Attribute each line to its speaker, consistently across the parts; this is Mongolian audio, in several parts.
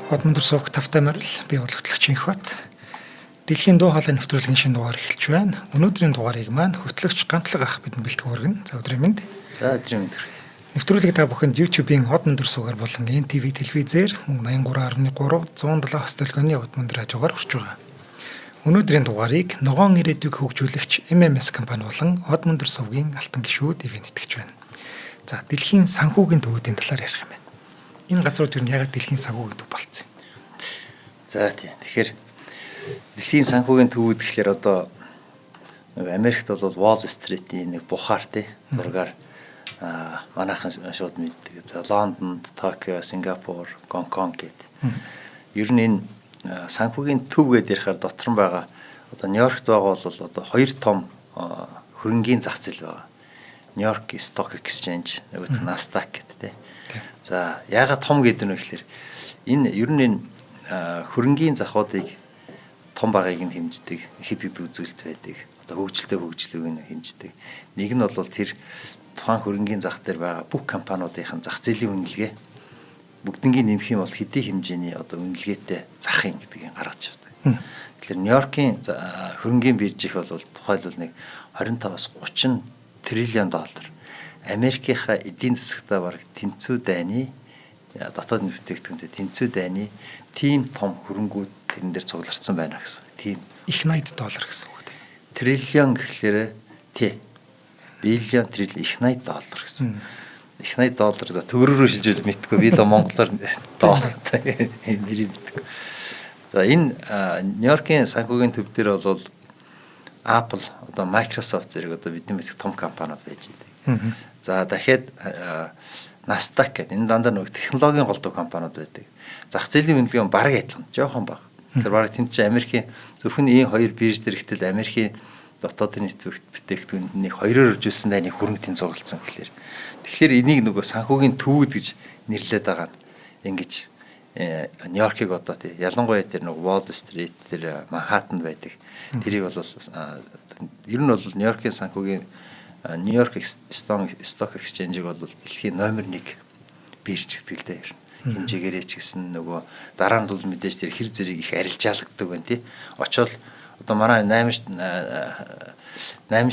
Speaker 1: Одмондөр суух тавтай морил би хөтлөгч Инхбат. Дэлхийн дуу хоолой нэвтрүүлгийн шинэ дугаар эхэлж байна. Өнөөдрийн дугаарыг маань хөтлөгч Гантлаг ах бидэнд бэлтгэн хүргэн. За өдрийн мэнд.
Speaker 2: За өдрийн мэнд.
Speaker 1: Нэвтрүүлэг та бүхэнд YouTube-ийн Одмондөр суугаар болон NTV телевизээр 83.3 107 стелгоны Одмондөр радиогоор хүрч байгаа. Өнөөдрийн дугаарыг ногоон ирээдүйг хөгжүүлэгч MMS компани болон Одмондөр суугийн алтан гишүүд ивент итгэж байна. За дэлхийн санхүүгийн төвүүдийн талаар ярих юм байна. Энэ газрууд юу яг дэлхийн санхүүгийн төв болцсон юм.
Speaker 2: За тийм. Тэгэхээр дэлхийн санхүүгийн төвүүд гэхэлэр одоо Америкт бол Wall Street-ийн нэг бухаар тий зургаар манайхан шууд мэддэг. За Лондонд, Токио, Сингапур, Гонконг гэдэг. Ер нь энэ санхүүгийн төв гэдээ ярихаар дотор нь байгаа одоо Нью-Йоркт байгаа бол одоо хоёр том хөрөнгийн зах зээл байгаа. Нью-Йорк Stock Exchange, нөгөөх нь Nasdaq гэдэг тий. За яагаад том гэдэг нь вэ гэхээр энэ ер нь энэ хөрөнгийн захуудыг том багыг нь хэмждэг хэд хэд үзүүлэлт байдаг. Одоо хөгжлөг нь хэмждэг. Нэг нь бол тэр тухайн хөрөнгийн зах дээр байгаа бүх компаниудын зах зээлийн үнэлгээ бүгднийг нэмэх юм бол хэдийн хэмжээний одоо үнэлгээтэй зах юм гэдгийг гаргаж авдаг. Тэгэхээр Нью-Йоркийн хөрөнгийн бирж их бол тухайлбал нэг 25-аас 30 триллион доллар. Америкийнхаа эдийн засагтаа бараг тэнцүү дайны дотоод бүтээгдэхүүнтэй тэнцүү дайны тийм том хөрөнгүүд тэрэн дээр цугларсан байна гэсэн. Тийм
Speaker 1: их 80 доллар гэсэн үг тийм.
Speaker 2: Триллион гэхлээрээ тий. Биллион триллион их 80 доллар гэсэн. Их 80 доллар за төгрөгөөр шилжүүл мэдгүй би л монголоор доллар нэр мэдгүй. За энэ Нью-Йоркийн санхүүгийн төв дээр бол Apple одоо Microsoft зэрэг одоо бидний мэдэх том компаниуд байж байгаа. За дахиад Nasdaq гэдэг энэ дандаа нэг технологийн голдуу компаниуд байдаг. Зах зээлийн үнэлгээ нь бараг адилхан, жоохон бага. Тэгэхээр бараг тэнд чинь Америкийн зөвхөн энэ хоёр бирж дээр ихтэл Америкийн дотоодын нийт бүтээгдэхүүнийг хоёроор үржүүлсэн дайны хөрөнгөний цуглалцсан гэхлээр. Тэгэхээр энийг нөгөө санхүүгийн төвүүд гэж нэрлэдэг байгаа нь ингэж Нью-Йоркийг одоо тий ялангуяа тэр нөгөө Wall Street тэр Манхэттенд байдаг. Тэрийг бол ер нь бол Нью-Йоркийн санхүүгийн Нью-Йорк Stock Exchange-ийг бол дэлхийн номер 1 бирж гэдэг л дээ. Хэмжээгээрээ ч гэсэн нөгөө дараа нь бол мэдээж тэр хэр зэрэг их арилжаалагддаг байна тий. Очоод одоо манай 8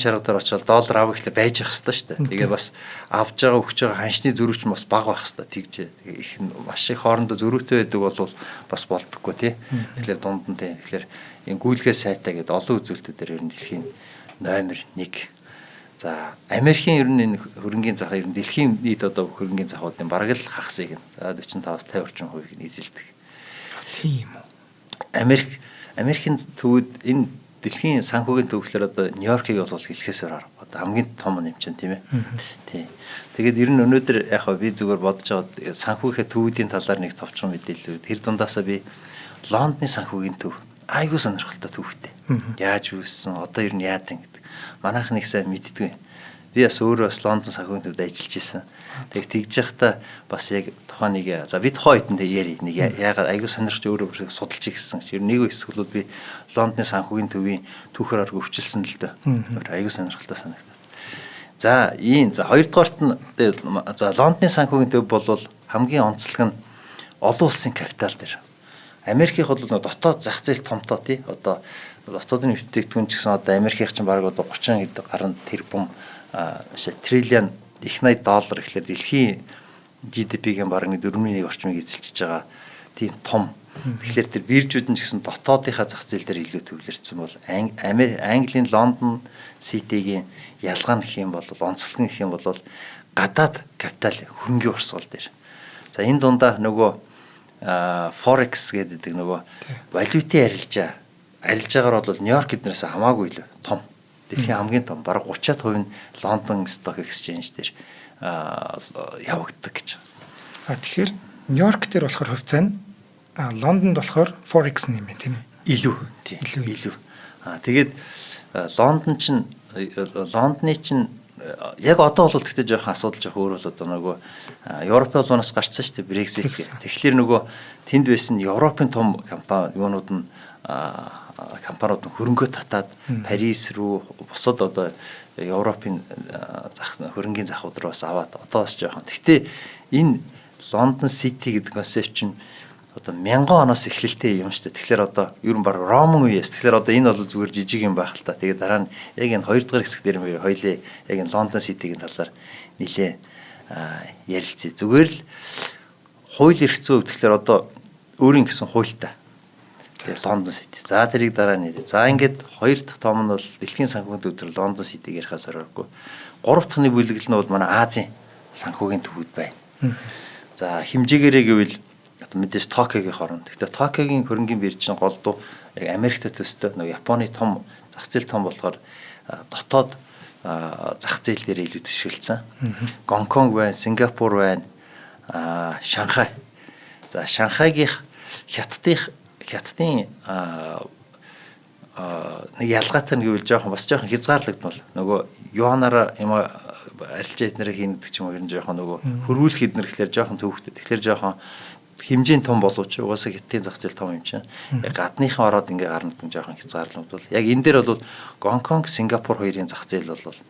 Speaker 2: шарга дээр очоод доллар авах гэхлээр байж явах хэрэгтэй шүү дээ. Тэгээ бас авж байгаа өгч байгаа ханшны зөрүүч бас бага байх хэрэгтэй тэгж их маш их хоорондоо зөрүүтэй байдаг бол бас болдоггүй тий. Тэгэхээр дунд нь тий. Тэгэхээр энэ гүйлгээ сайтаа гэдэг олон үзүүлэлтүүдээр ер нь дэлхийн номер 1. За Америкийн ер нь энэ хөрөнгийн зах ер нь дэлхийн нийт одоо хөрөнгийн захуудын бараг л хагасыг нь за 45-аас 50% нь эзэлдэг.
Speaker 1: Тийм үү.
Speaker 2: Америкийн төвүүд энэ дэлхийн санхүүгийн төв гэхэлэр одоо Нью-Йоркийг бол хэлхээсээр одоо хамгийн том юм чинь тийм ээ. Тийм. Тэгээд ер нь өнөөдөр яг би зүгээр бодож байгаа санхүүгийн төвүүдийн талаар нэг товчхон мэдээлэл. Тэр дундаасаа би Лондоны санхүүгийн төв айгүй сонирхолтой төвхтэй. Яаж үүссэн одоо ер нь яадаг гэдэг. Манайх нэг сайн мэддэг. Би бас өөрөө бас Лондон санхүүгийн төвд ажиллаж исэн. Тэг тэгж явахдаа бас яг тухайн нэг за би тухайн хэдэн яри нэг яагаад айгүй сонирхож өөрөө судалж ирсэн. Ер нь нэг хэсгүүд би Лондоны санхүүгийн төвийн түүхээр арга өвчлсөн л дээ. Айгүй сонирхолтой санагдав. За хоёрдугаарт нь за Лондоны санхүүгийн төв бол хамгийн онцлог нь олон улсын капитал дээр. Америкийнх бол дотоод зах зээл томтоо тий одоо дотоодын бүтээгдэхүүн ч гэсэн одоо Америкийнх чинь бараг одоо 30 хэд гаруй тэрбум триллион их 80 доллар гэхэлэр дэлхийн GDP-гийн бараг 4.1 орчмыг эзэлж байгаа тийм том. Тэгэхээр тэр биржүүд нь ч гэсэн дотоодынхаа зах зээл дээр илүү төвлөрсөн бол Английн Лондон Ситигийн ялгаа гэх юм бол онцлог гэх юм бол гадаад капитал хөрөнгөний урсгал дээр. За энэ дундаа нөгөө Forex гэдэг нөгөө валютын арилжаагаар бол Нью-Йорк эднээс хамаагүй илүү том. Дэлхийн хамгийн том бараг 30% нь Лондон Stock Exchange дээр явагддаг гэж.
Speaker 1: Тэгэхээр Нью-Йорк дээр болохоор хувьцаа нь Лондонд болохоор Forex нэм юм тийм үү?
Speaker 2: Илүү. Тэгээд Лондоны чинь яг одоо бол тэгтээ жоохон асуудал жоох өөр бол одоо нөгөө Европын улмаас гарцсан шүү дээ Brexit гэх. Тэгэхээр нөгөө тэнд байсан Европын том компаниуд нь хөрөнгөө татаад Парис руу бусад одоо Европын хөрөнгийн захууд руу бас аваад одоо бас жоохон. Гэхдээ энэ Лондон Сити гэдэг концепт чинь одоо 1000 оноос эхлэлтэй юм шүү дээ. Тэгэхээр одоо ер нь баг Ромын үеэс. Тэгэхээр одоо энэ бол зүгээр жижиг юм байх л та. Тэгээд дараа нь яг энэ 2 дугаар хэсэг дээр мөр хоёлээ яг энэ Лондон Ситигийн талаар нэлээ ярилцъя. Зүгээр л хууль эрх зүйн хувьд тэгэхээр одоо өөрийн гэсэн хуультай. Тэгээд Лондон Сити. За тэрийг дараа нь ярив. За ингээд 2 дахь том нь бол дэлхийн санхүүгийн төвдөр Лондон Ситиг ярихаас ороогүй. 3 дахь бүлэглэл нь бол манай Азийн санхүүгийн төвүүд байна. За хэмжээгээрээ гэвэл одоо мэдээж Токиогийн хорон. Гэхдээ Токиогийн хөрөнгийн бирж чинь голдуу яг Америктэй төстэй нөгөө Японы том зах зээл том болохоор дотоод зах зээл дээр илүү түшиглсэн. Гонконг байна, Сингапур байна, Шанхай. За Шанхайгийн хятадын нэг ялгаатай нь гэвэл жоохон хязгаарлагдмал. Нөгөө юанаараа юм арилжаа эднэрийг хийнэ гэдэг ч юм уу ер нь жоохон нөгөө хөрвүүлэх эднэр гэхэлэр жоохон төвхтэй. Тэгэхээр жоохон хэмжээний том боловч угаасаа хятадын зах зээл том юм чинь. Яг гадныхан ороод ингээ гарна гэдэг нь жоохон хязгаарлагдвал. Яг энэ дээр бол Гонконг, Сингапур хоёрын зах зээл бол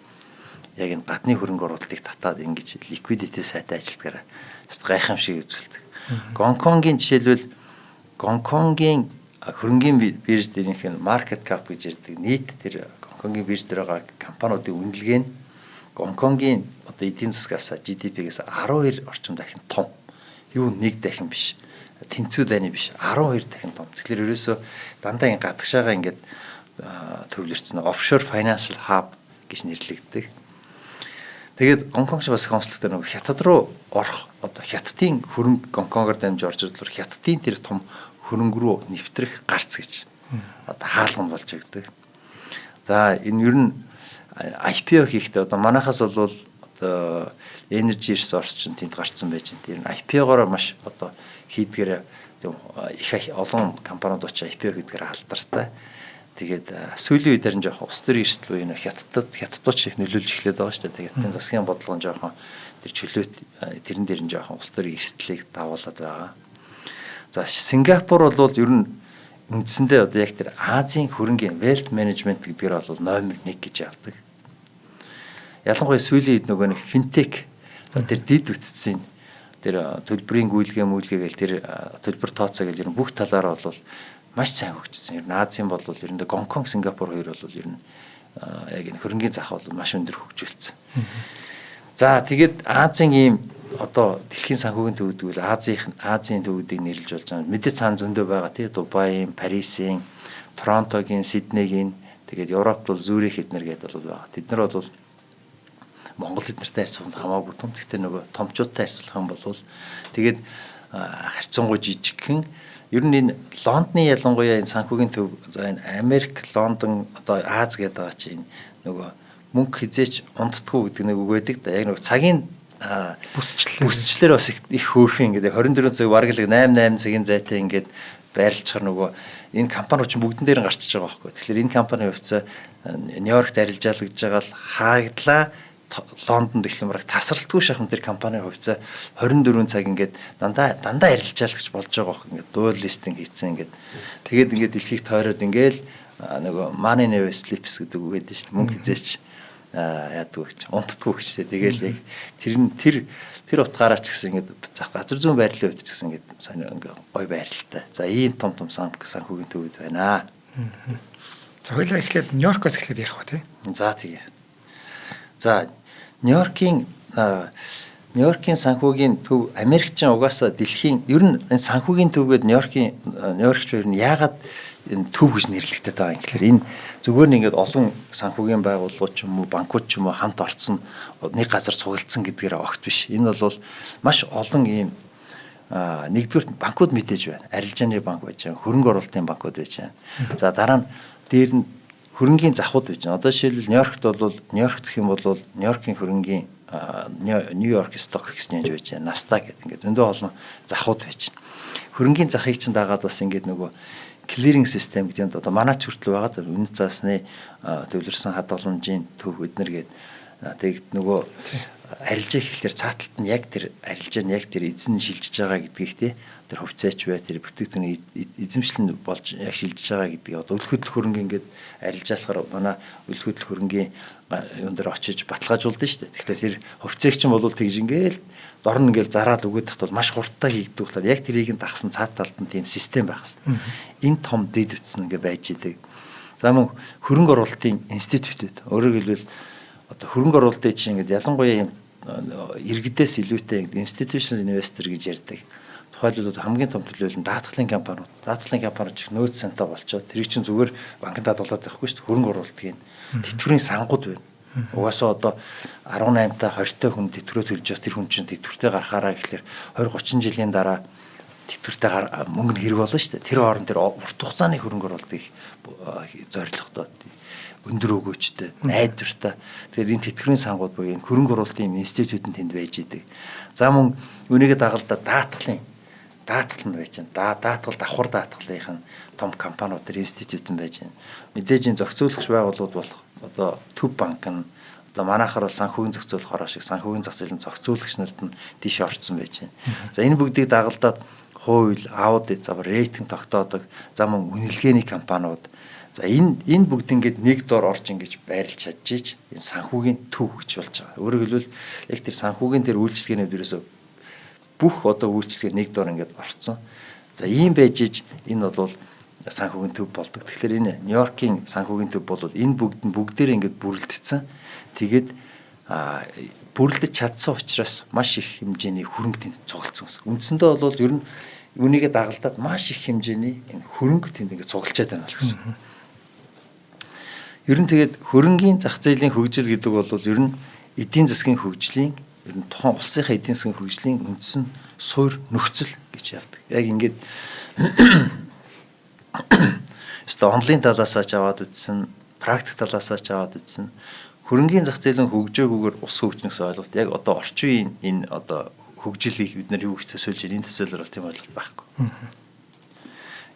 Speaker 2: яг энэ гадны хөрөнгө оруулалтыг татаад ингэж liquidity сайтай ажилтгаараа гайхамшиг үзүүлдэг. Гонконгийн жишээлбэл Гонконгийн хөрөнгийн бирж дээрийнх нь market cap гэж ярьдаг. Нийт тэр Гонконгийн бирж дээр байгаа компаниудын үнэлгээ нь Гонконгийн одоо эдийн засгаас GDP-гээс 12 орчим дахин том. Юу нэг дахин биш. Тэнцүү дайны биш. 12 дахин том. Тэгэхээр ерөөсөө дандаа ингэ гадагшаага ингээд төвлөрсөн offshore financial hub гэж нэрлэгддэг. Тэгээд Гонконгч бас консултер нэг хятад руу орох одоо хятадын хөрөнгө Гонконгоор дамжиж орж ирлээр хятадын тэр том хөрөнгө рүү нэвтрэх гарц гэж одоо хаалган болж ирдэг. За энэ ер нь IPO хийхдээ одоо манайхаас бол одоо Energy Resource чинь тэнд гарцсан байж байна. Тэр нь IPO-гоор маш одоо хийдгээр их олон компаниуд очиж IPO хийдгээр алдартай. Тэгээд сүүлийн үед харин жоохон ус төр эрсдэл буюу хятадууд их нөлөөлж эхлэдэг байгаа шүү дээ. Тэгээд энэ засгийн бодлого нь жоохон тэр чөлөөт тэрэн дээр нь жоохон ус төр эрсдлийг давуулаад байгаа. За Сингапур бол ер нь үндсэндээ одоо яг тэр Азийн хөрөнгийн wealth management гэдгээр бол номер 1 гэж явдаг. Ялангуяа сүүлийн үед нөгөө нэг финтек за тэр дид үтцсэн тэр төлбөрийн гүйлгээ гэл тэр төлбөр тооцоо гэл ер нь бүх талаараа бол маш сайн хөгжсөн. Ер нь Азийн бол ер нь Гонконг, Сингапур хоёр бол ер нь яг энэ хөрөнгийн зах бол маш өндөр хөгжүүлсэн. За тэгээд Азийн ийм одоо дэлхийн санхүүгийн төвүүд гэвэл Азийн төвүүдийг нэрлэж болж байгаа. Мэдээ цаана зөндөө байгаа тий Дубайн, Парисын, Торонтогийн, Сиднейгийн тэгээд Европт бол Зүрих эднэр гэдэг бол байгаа. Тэд нар бол Монгол эднэртэй харьцуулахад хамаагүй том. Гэхдээ нөгөө томчуудтай харьцуулах юм бол тэгээд харьцангуй жижигхэн ер нь энэ Лондоны ялангуяа энэ санхүүгийн төв за энэ Америк, Лондон одоо Аз гэдэг байгаа чинь нөгөө мөнгө хизээч унтдаггүй гэдэг нэг үг байдаг да. Яг нөгөө цагийн бүсчлэлээр бас их хөөрхөн ингээд 24 цаг бараг л 8 цагийн зайтай ингээд байрлалчаар нөгөө энэ компаниуд чинь бүгдэн дээр гарчиж байгаа байхгүй. Тэгэхээр энэ компани хувьцаа Нью-Йоркт арилжаалгаж байгаа л хааглаа Лондонд эхлэн бараг тасралтгүй шахам тэр компани хувьцаа 24 цаг ингээд дандаа арилжаалагч болж байгаа байхгүй. Ингээд дуал листинг хийцэн ингээд тэгээд ингээд дэлхийг тойроод ингээд нөгөө money never sleeps гэдэг үг гэдэг чинь мөнгө хизээч яадаг гэж унтдаггүй гэж тэгэл яг тэр утгаараа ч гэсэн ингээд газар зүүн байрлалын хувьд ч гэсэн ингээд ингээ гой байралтай. За ийм том санхүүгийн төвүүд байна.
Speaker 1: За хоёлаа эхлээд Нью-Йоркоос эхлээд ярих ба тий.
Speaker 2: За тэгээ. За Нью-Йоркийн санхүүгийн төв Америкчин угаасаа дэлхийн ер нь энэ санхүүгийн төвгээд Нью-Йоркч ер нь яагаад энэ төв гэж нэрлэгдээд байгаа юм гэхээр энэ зүгээр нэг ингээд олон санхүүгийн байгууллагууд ч юм уу банкуд ч юм уу хамт орцсон нэг газар цуглдсан гэдгээр огт биш. Энэ бол маш олон ийм нэгдүгээр банкуд мэдээж байна. Арилжааны банк байж байгаа, хөрөнгө оруулалтын банкуд байж байгаа. За дараа нь дээр нь хөрөнгийн захууд байж байгаа. Одоо жишээлбэл Нью-Йорк гэх юм бол Нью-Йоркийн хөрөнгийн Нью-Йорк Stock Exchange байж байгаа. Nasdaq гэдэг ингээд зөндөө олон захууд байж байна. Хөрөнгийн захыг чинь дагаад бас ингээд нөгөө clearing system гэдэг нь одоо манайч хүртэл байгаа. Үнэт заасны төвлөрсөн хадгаламжийн төв эднэр гээд тэгээд нөгөө арилжаа гэхэлэр цааталт нь яг тэр арилжаа нь яг тэр эзэн шилжиж байгаа гэдгийг тий тэр хувьцаач бай тэр бүтээгдэхүүний эзэмшлэн болж яг шилжиж байгаа гэдгийг одоо өлөх хөдөл хөрөнгө ингээд арилжаалахаар манай өлөх хөдөл хөрөнгийн юун дээр очиж баталгаажуулдаг шүү дээ. Тэгэхээр тэр хувьцаагч нь бол тэгж ингээл дор нь ингээл зараад өгөөд тахт бол маш хурдтай хийгдэх болохоор яг тэрийг нь дагсан цаат талд нь тийм систем байх хэрэгтэй. Энэ том дэд үтсэн ингээ байж идэг. За мөн хөрөнгө оруулалтын институтууд өөрөөр хэлбэл одоо хөрөнгө оруулалтын чинь ингээд ялангуяа юм иргэдээс илүүтэй institutional investor гэж ярьдаг. Тухайлбал хамгийн том төлөөлөл нь даатгалын компаниуд. Даатгалын компаниуд ч нөөц сантай болчоод тэрийг чинь зүгээр банкнд даатгалаад байхгүй шүү дээ. Хөрөнгө оруулалтын тэтгэврийн сангууд байна. Угаасаа одоо 18 та 20 та хүн тэтгэврөө төлж байгаа тэр хүн чинь тэтгэвртэй гарахаараа гэхэлэр 20 30 жилийн дараа тэтгэвртэй мөнгө нь хэрэг болно шүү дээ. Тэр хооронд тэр урт хугацааны хөрөнгө оруулалт их зорилготой өндөр өгөөчтэй, найдвартай. Тэгэхээр энэ тэтгэврийн сангууд буюу энэ хөрөнгө оруулалтын институт нь тэнд байж идэг. За мөн үүнийгээ дагалдаа даатгал нь байж байна. Даатгал давхар даатгалын том компаниуд төр институт нь байж байна. Мэдээж энэ зохицуулагч байгууллагууд болох одоо Төв банк нь одоо манайхаар бол санхүүгийн зохицуулах хороо шиг санхүүгийн зах зээлийн зохицуулагч нарт нь тийш орцсон байж байна. За энэ бүгдийг дагалдаад хууль, аудит, рейтинг тогтоодог, за мөн үнэлгээний компаниуд. За энэ бүгд ингээд нэг дор орж ингэж байрлаж чадчих энэ санхүүгийн төв гэж болж байгаа. Өөрөөр хэлбэл яг тэр санхүүгийн тэр үйлчлэгээнүүд ерөөсөө бүх одоо үйлчлэгээ нэг дор ингээд орцсон. За ийм байж иж энэ бол санхүүгийн төв болдог. Тэгэхээр энэ Нью-Йоркийн санхүүгийн төв бол энэ бүгдээр ингээд бүрэлдсэн. Тэгээд бүрэлдэж чадсан учраас маш их хэмжээний хөрөнгө тэнд цуглдсан гэсэн. Үндсэндээ бол ер нь үүнийгээ дагалдаад маш их хэмжээний энэ хөрөнгө тэнд ингээд цуглчаад байна л гэсэн. Ер нь тэгээд хөрөнгийн зах зээлийн хөгжил гэдэг бол ер нь эдийн засгийн хөгжлийн ер нь тухайн улсынхаа эдийн засгийн хөгжлийн үндсэн суурь нөхцөл гэж явдаг. Яг ингээд онлайн талаасаа ч аваад үзсэн, практик талаасаа ч аваад үзсэн. Хөрөнгийн зах зээлийн хөгжөөгүйгээр ус хөгжнөхс ойлголт яг одоо орчин үеийн энэ одоо хөгжилийг бид нар юу гэж төсөөлж байна? Энэ төсөөлөл бол тийм ойлголт байхгүй.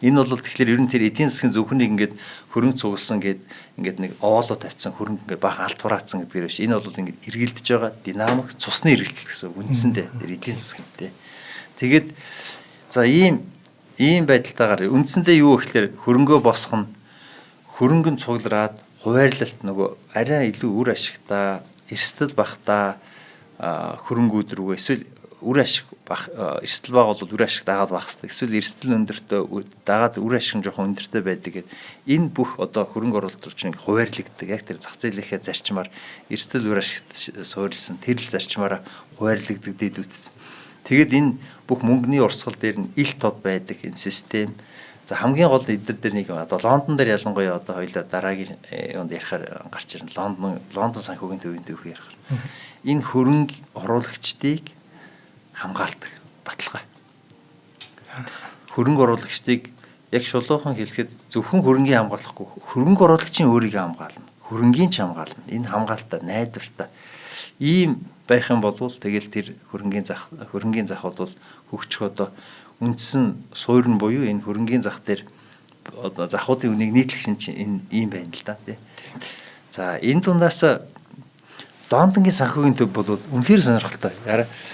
Speaker 2: Энэ бол тэгэхээр ер нь тэр эдийн засгийн зөвхөнийг ингээд хөрөнгө цугласан ингээд нэг овоолоо тавьсан хөрөнгө ингээд баахан алт хураацсан гэдгээр биш. Энэ бол ингээд эргэлдэж байгаа динамик цусны эргэлт гэсэн үндсэндээ тэр эдийн засгийн тий. Тэгээд за ийм байдалтайгаар үндсэндээ юу гэхээр хөрөнгөө босгох нь хөрөнгө нь цуглараад хуваарлалт нөгөө арай илүү үр ашигтай эрсдэл багтаа хөрөнгүүд рүү эсвэл үр ашиг эрсдэл баг бол үр ашиг дагаад багс. Эсвэл эрсдэл өндөртөө дагаад үр ашиг нь жоохон өндөртэй байдаг гэдэг. Энэ бүх одоо хөрөнгө оруулалт чинь хуваарлагддаг. Яг тэр зах зээлийнхээ зарчмаар эрсдэл үр ашигт суурилсан тэрл зарчмаараа хуваарлагддаг дэд үтсэн. Тэгэд энэ бүх мөнгөний урсгал дээр нь ил тод байдаг энэ систем. За хамгийн гол эдгээр дээр нэг одоо Лондон дээр ялангуяа одоо хоёлаа дараагийн юунд ярихаар гарч ирнэ. Лондон санхүүгийн төвийн төв ярих. Энэ хөрөнгө оруулагчдыг хамгаалдаг баталгаа. Хөрөнгө оруулагчдыг яг шулуухан хэлэхэд зөвхөн хөрөнгийн хамгаалахгүй хөрөнгө оруулагчийн өөрийгөө хамгаална. Хөрөнгийн ч хамгаална. Энэ хамгаалалтаа найдвартай. Ийм байх юм бол тэгэл тэр хөрөнгийн зах бол хөгжих одоо үндсэн суурь нь буюу энэ хөрөнгийн зах дээр одоо захуудын үнийг нийтлэх чинь ийм байна л да тий. За энэ дундаас Лондонгийн санхүүгийн төв бол үнэхээр сонирхолтой.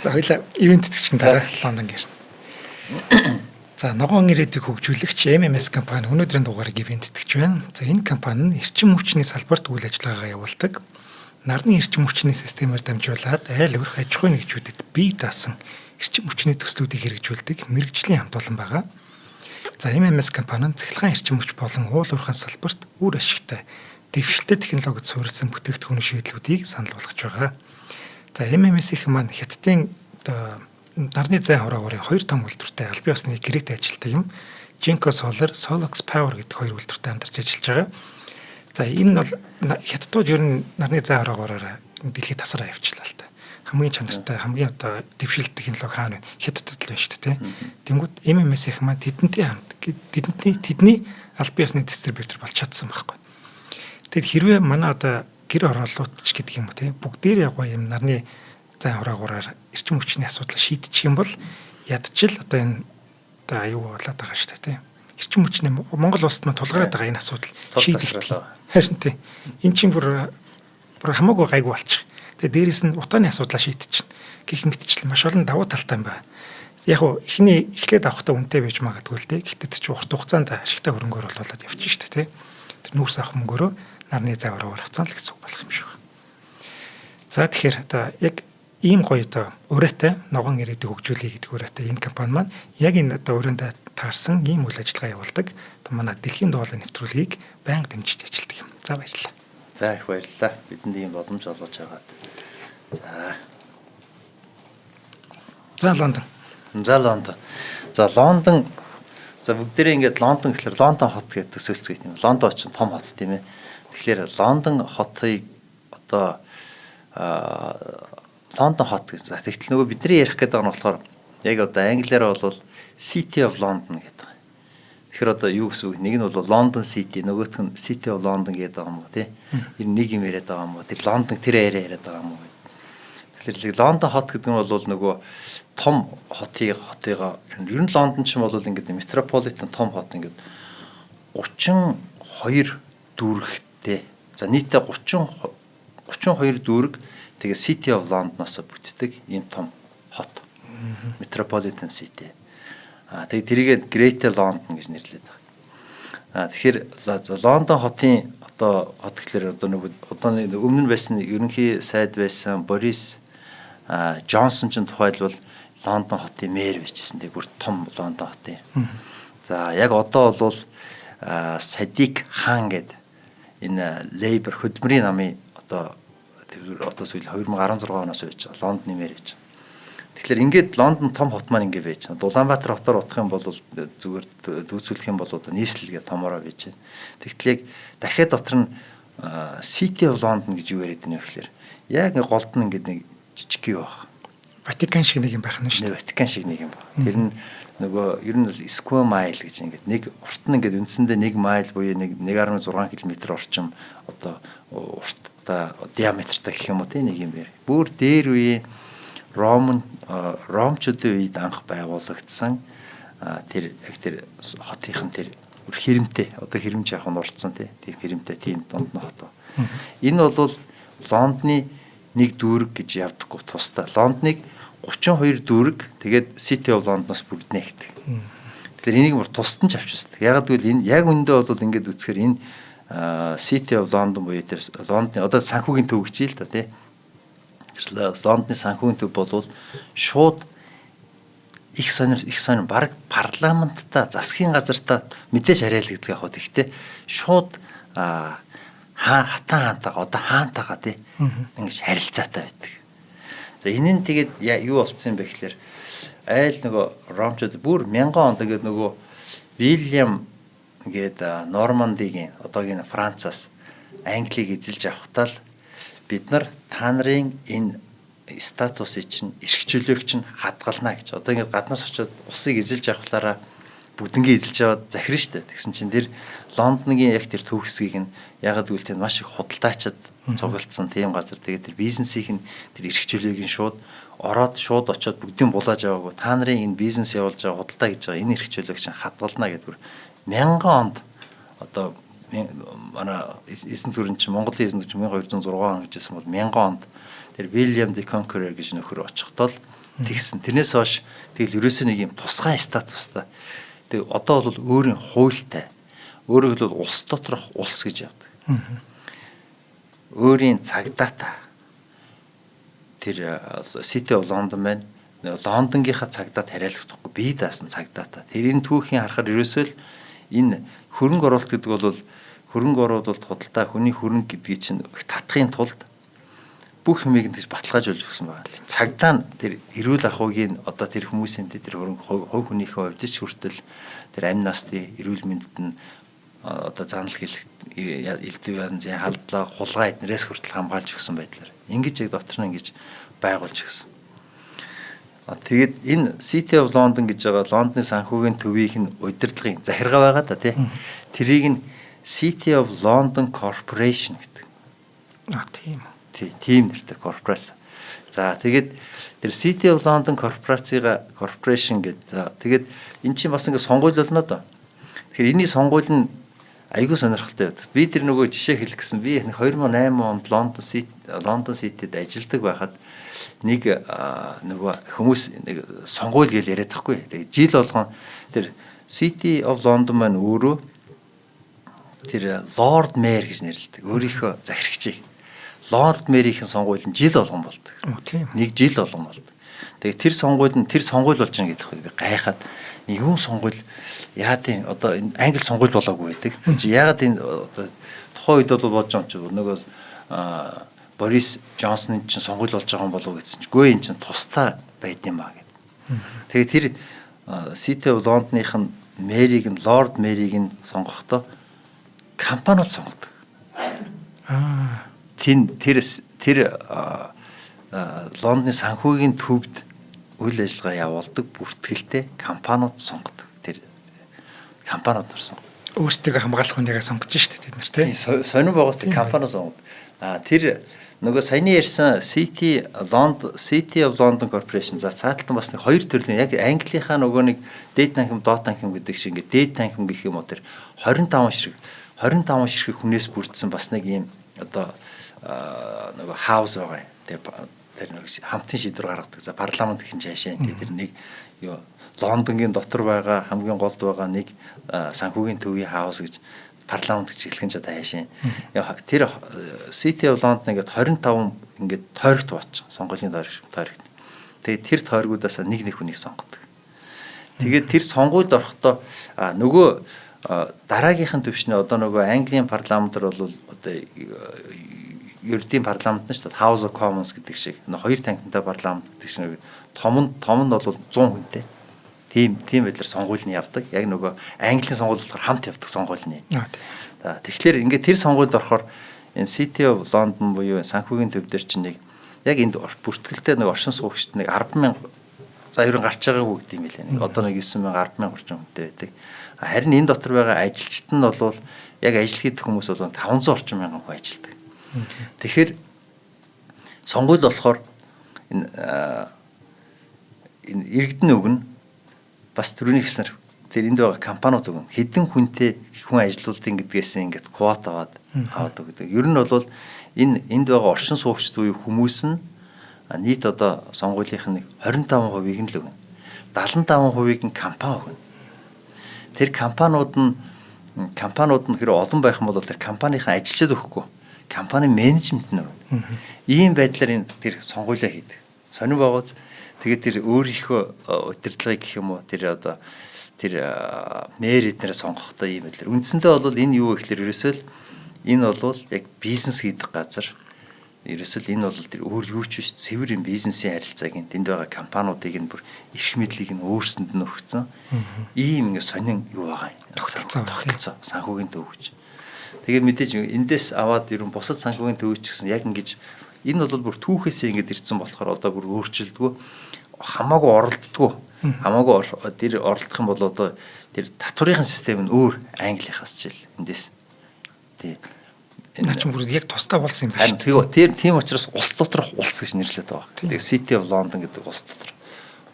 Speaker 1: За хоёлаа ивент тэтгэгчийн дараа Лондон гэрнэ. За ногоон ирээдүйг хөгжүүлэгч MMS компани өнөөдрийн дугаарыг ивент тэтгэж байна. За энэ компани нь эрчим хүчний салбарт үйл ажиллагаагаа явуулдаг. Нарны эрчим хүчний системээр дамжуулаад айл өрх аж ахуйн нэгжүүдэд бие даасан эрчим хүчний төслүүдийг хэрэгжүүлдэг мэрэгжлийн хамт олон байгаа. За MMS компани нь цахилгаан эрчим хүч болон уул уурхайн салбарт үр ашигтай дэвшилтэй технологид суурилсан бүтээгдэхүүн шийдлүүдийг санал болгож байгаа. За MMS-ийн маань Хятадын нарны зай хураагуурын 2 том үйлдвэртэй албан ёсны гэрээтэй ажилладаг юм. Jinko Solar, Solox Power гэдэг 2 үйлдвэртэй хамтарч ажиллаж байгаа. За энэ бол Хятадууд ер нь нарны зай хураагуураараа дэлхийд тасараа явчихлаа л та. Хамгийн чанартай, хамгийн одоо дэвшилт технологи хаана вэ? Хятадд л байна шүү дээ, тийм. Тэнгүүд MMS-ийн маань тэдний албан ёсны дистрибьютор болж чадсан байхгүй. Тэгэд хэрвээ манай одоо гэр оролцооч гэдэг юм уу те бүгдээр яг юм нарны зай хураагуураар эрчим хүчний асуудал шийдчих юм бол ядчил одоо энэ одоо аюу болоод байгаа шүү дээ те эрчим хүчний Монгол улсад мань тулгараад байгаа энэ асуудал шийдэх. Харин те эн чинь бүр хамаагүй гайгүй болчих. Тэгээ дээрэс нь утааны асуудлаа шийдчихнэ. Гэх мэтчлэн маш олон давуу талтай юм байна. Яг уу эхний эхлээд авахтаа үнэтэй байж магадгүй л дээ. Гэхдээ чи урт хугацаанд ашигтай хөрөнгө оруулаад явчих шүү дээ, тий. Тэр нүүрс авах мөнгөөрөө нарны заваараар авцсан л гэсэн үг болох юм шиг байна. За тэгэхээр одоо яг ийм гоё одоо ураатай ногоон ирээдүйг хөгжүүлэе гэдэг ураатай энэ компани маань яг энэ одоо өрөөндөө таарсан ийм үйл ажиллагаа явуулдаг. Одоо манай дэлхийн дуулын нэвтрүүлгийг байнга дэмжиж ажилладаг юм. За баярлалаа.
Speaker 2: За их баярлалаа. Бидэнд ийм боломж олгож байгаад.
Speaker 1: За Лондон.
Speaker 2: Лондон. За бүгдээрээ ингээд Лондон гэхэлэр Лондон хот гэдэг төсөөлцгий тийм. Лондон ч том хот тийм ээ. Тэгэхээр Лондон хотыг одоо Лондон хот гэж. За тэгтэл нөгөө бидний ярих гэдэг нь болохоор яг одоо англиараа бол City of London гэдэг. Тэгэхээр одоо юу гэсэн үг? Нэг нь бол London City, нөгөөх нь City of London гэдэг юм уу тий? Энэ нэг юм яриад байгаа юм уу? Тэр Лондон тэр яриад байгаа юм уу? Тэгэхээр Лондон хот гэдэг нь бол нөгөө том хотыгаа ер нь Лондон ч юм бол ингээд метрополитен том хот ингээд 32 дүүрэгтэй. За нийтдээ 32 дүүрэг тэгээ City of London-оос бүтдэг ийм том хот. Metropolitan City. Тэгээ тэрийгээ Greater London гэж нэрлэдэг байна. Тэгэхээр Лондон хотын одоо хот гэхэлэр одоо нөгөө өмнө нь байсан ерөнхий сайд байсан Борис Джонсон ч тухайлбал Лондон хотын мэр байжсэн. Тэгээ бүр том Лондон хотын. За яг одоо бол Садик хаан гэдэг энэ Лейбер хөдөлмөрийн намын одоо сүүл 2016 оноос байж байгаа Лондонны мэр гэж. Тэгэхээр ингээд Лондон том хот маань ингээд байж байна. Улаанбаатар хотоор утгах юм бол зүгээр дүүцүүлэх юм бол одоо нийслэлгээ томороо байж байна. Тэгтэл яг дахиад дотор нь City of London гэж юу яриад байна вэ гэхээр яг голд нь ингээд нэг жижиг юу баг.
Speaker 1: Ватикан шиг нэг юм байх нь шүү
Speaker 2: дээ. Ватикан шиг нэг юм баг. Тэр нь нөгөө ер нь square mile гэж ингээд нэг урт нь ингээд үндсэндээ 1 майл буюу 1.6 км орчим одоо урттай диаметртай гэх юм уу тийм нэг юм байна. Бүр дээр үе Ромчуудын үед анх байгуулагдсан тэр хотынхан тэр хэрэмтэй одоо хэрэмж яах нь урдсан тийм хэрэмтэй тийм дунд нь хот. Энэ бол Лондоны нэг дүүрэг гэж явдаггүй тусдаа. Лондоныг 32 дүүрэг тэгээд City of London-оос бүрднэ гэдэг. Тэгэхээр энийг бүр тусдан ч авчирсдаг. Яг гэвэл энэ яг үндэ бол ингээд үзэхээр энэ City of London буюу тэр Лондоны одоо санхүүгийн төв гэж л да тий. Лондоны санхүүгийн төв бол шууд их сонир баг парламентта засгийн газартаа мэдээж хариалагддаг яг хөө тэгтээ шууд хаантайгаа одоо хаантайгаа тий ингэж харилцаатай байдаг. За энэ нь тэгээд юу болцсон юм бэ гэхээр айл нөгөө Ромчууд бүр 1000 онд ингээд нөгөө Вильям гээд Нормандигийн одоогийн Францаас Англиг эзэлж авахтаа л бид нар та нарын энэ статусыг чинь эрхчлөлөг чинь хадгална гэж. Одоо ингээд гаднаас очиод усыг эзэлж авахлаараа бүгднгээ эзэлж аваад захирна штэ. Тэгсэн чинь тэр Лондонгийн яг тэр төв хэсгийг нь ягаад гэвэл тэр маш их худалдаачид цуглдсан тийм газар. Тэгээд тэр бизнесийн тэр эрхчлөлийг нь шууд очиод бүгдийг булааж аваагүй. Та нарын энэ бизнес явуулж байгаа худалдаа гэж байгаа энэ эрхчлөлөг чинь хадгална гэдэг. 1000 онд одоо манай эзэн төрөн чинь Монголын эзэн төрön 1206 он гэжсэн бол 1000 онд тэр William the Conqueror гэж нөхөр очихдоо л тэгсэн. Тэрнээс хойш тэгэл ерөөсөө нэг юм тусгай статустай. Тэг одоо бол өөрийн хуультай. Өөрөөр хэлбэл улс доторх улс гэж явдаг. Өөрийн цагдаатай. Тэр City of London маань Лондонгийнхаа цагдаад хариалагдахгүй бие даасан цагдаатай. Тэрийн түүхийн харахаар ерөөсөө л энэ хөрөнгө оруулалт гэдэг бол хөрөнгө оруулалт худалдаа хүний хөрөнгө гэдгийг чинь татахын тулд бүх юмыг тэгж баталгаажуулж өгсөн байна. Цагдаа нь тэр эрүүл ахуйгийн одоо тэр хүмүүсийн тэр хөрөнгө хувь хүнийхээ хувьд ч хүртэл тэр амь насны эрүүл мэндэд нь одоо занал элдв янзын халдлага хулгай эднэрээс хүртэл хамгаалж өгсөн байдлаар ингэж яг дотор нь ингэж байгуулж өгсөн. Тэгээд энэ City of London гэж байгаа Лондоны санхүүгийн төвийг нь удирдлагын захиргаа байгаа да тий. Тэрийг нь City of London Corporation гэдэг.
Speaker 1: Тийм.
Speaker 2: Тийм нэртэй корпорац. За тэгээд тэр City of London Corporation гэдэг. За тэгээд эн чинь бас ингэ сонгуул болно доо. Тэгэхээр энэний сонгуул нь айгүй сонирхолтой байдаг. Би тэр нөгөө жишээ хэлэх гэсэн би 2008 онд Лондон Ситид ажилладаг байхад нэг нөгөө хүмүүс нэг сонгуул гэж яриад тахгүй. Тэгээ жил болгон тэр City of London маань өөрөө тэр Lord Mayor гэж нэрлэдэг. Өөрийнхөө захирагчийг Lord Mayor-ийн сонгуул нь жил болгон болдог. Нэг жил болгон болдог. Тэгээ тэр сонгуул болж байгаа гэдэг би гайхаад юу сонгуул яа тийм одоо энэ англи сонгуул болоогүй байдаг. Чи яагаад энэ одоо тухайн үед бол бодож байгаа юм чи нөгөө Борис Джонсон чинь сонгуул болж байгаа юм болов уу гэсэн чи гүй эн чинь тустай байд юм аа гэд. Тэгээ тэр City of London-ийнх нь мэрийг нь Lord Mayor-ийг нь сонгохдоо компаниуд сонгодог. Тэр Лондоны санхүүгийн төвд үйл ажиллагаа явуулдаг бүртгэлтэй компаниуд сонгодог. Тэр компаниуд сонгодог.
Speaker 1: Өөрсдөө хамгаалах хүнийгээ сонгож штэ тэд нар тийм.
Speaker 2: Сонин байгаас компаниуд сонгодог. Тэр нөгөө саяны ярьсан City of London Corporation за цааталтан бас нэг хоёр төрлийн яг Английнхаа нөгөө нэг дээд танхим доод танхим гэдэг шиг ингээд дээд танхим гэх юм уу тэр 25 ширхэг хүнээс бүрдсэн бас нэг юм одоо нөгөө хаус байгаа. Тэр нэг хамтын шийдвэр гаргадаг. За парламент гэх жаашаа тэр нэг юу Лондонгийн дотор байгаа хамгийн голд байгаа нэг санхүүгийн төвийн хаус гэж парламент гэж хэлхэн ч одоо хаашаа. Тэр City of London ингээд 25 ингээд тойрогт бооч сонгуулийн тойрогт. Тэгээд тэр тойргуудаас нэг хүнийг сонгодог. Тэгээд тэр сонгуульд орохдоо нөгөө дараагийнхан төвшний одоо нөгөө Английн парламентар бол одоо ердийн парламент нь шүү дээ House of Commons гэдэг шиг хоёр танхимтай парламент гэдэг шиг том нь бол 100 хүнтэй. Тийм байдлаар сонгуул нь явдаг. Яг нөгөө Английн сонгуул болохоор хамт явдаг сонгуул нь. Тэгэхээр ингээд тэр сонгуульд орохоор энэ City of London буюу санхүүгийн төв дээр чинь нэг яг энд бүртгэлтэй нэг оршин суугчд нэг 10,000 за ерөн гарч байгаагүй гэдэг юм билээ. Одоо нэг 9,000 10,000 орчим хүнтэй байдаг. Харин энэ дотор байгаа ажилчид нь бол яг ажил хийдэг хүмүүс бол 500 орчим мянган хүн ажилдаг. Тэгэхээр сонгуул болохоор энэ иргэдэн өгнө бас төрөний хэснэр тэр энд байгаа компаниуд өгнө хэдэн хүнтэй хүн ажилуулдیں гэдгээс ингээд квота аваад өгдөг. Ер нь бол энд байгаа оршин суугчд буюу хүмүүс нь нийт одоо сонгуулийнх нь 25%-ийг нь л өгнө. 75%-ийг нь компани өгнө. Тэр компаниуд нь хэрэг олон байх юм бол тэр компанийн ажилчид өгөхгүй. Компани менежмент нь ийм байдлаар энэ тэр сонгуулиа хийдэг. Сонир байгууз тэгээд тэр өөрийнхөө удирдлагыг гэх юм уу тэр одоо тэр мэр эднэрээ сонгохдоо ийм байдлаар үндсэндээ бол энэ юу гэхэлэр ерөөсөө л энэ бол яг бизнес хийдэг газар. Ерөөсөө л энэ бол тэр өөр юу ч биш цэвэр юм бизнесийн харилцааг энд байгаа компаниудыг нь бүр эрх мэдлийг нь өөрсөнд нь өгсөн. Ийм ингээ сонин юу байгаа юм. Тогтолцоо санхүүгийн төв гэж. Тэгээд мэдээж эндээс аваад ерөн бусад санхүүгийн төвч гэсэн яг ингэж энэ бол бүр түүхээсээ ингэж ирсэн болохоор одоо бүр өөрчлөлтгүй хамаагүй оролддгоо. Хамаагүй тэр оролдох юм бол одоо тэр татврын систем нь өөр Английнхаас ч ил эндээс. Тий.
Speaker 1: Энэ ч бүр яг тусдаа болсон юм байна.
Speaker 2: Тийм учраас улс доторх улс гэж нэрлэдэг байгаа. Тэгээд City of London гэдэг улс дотор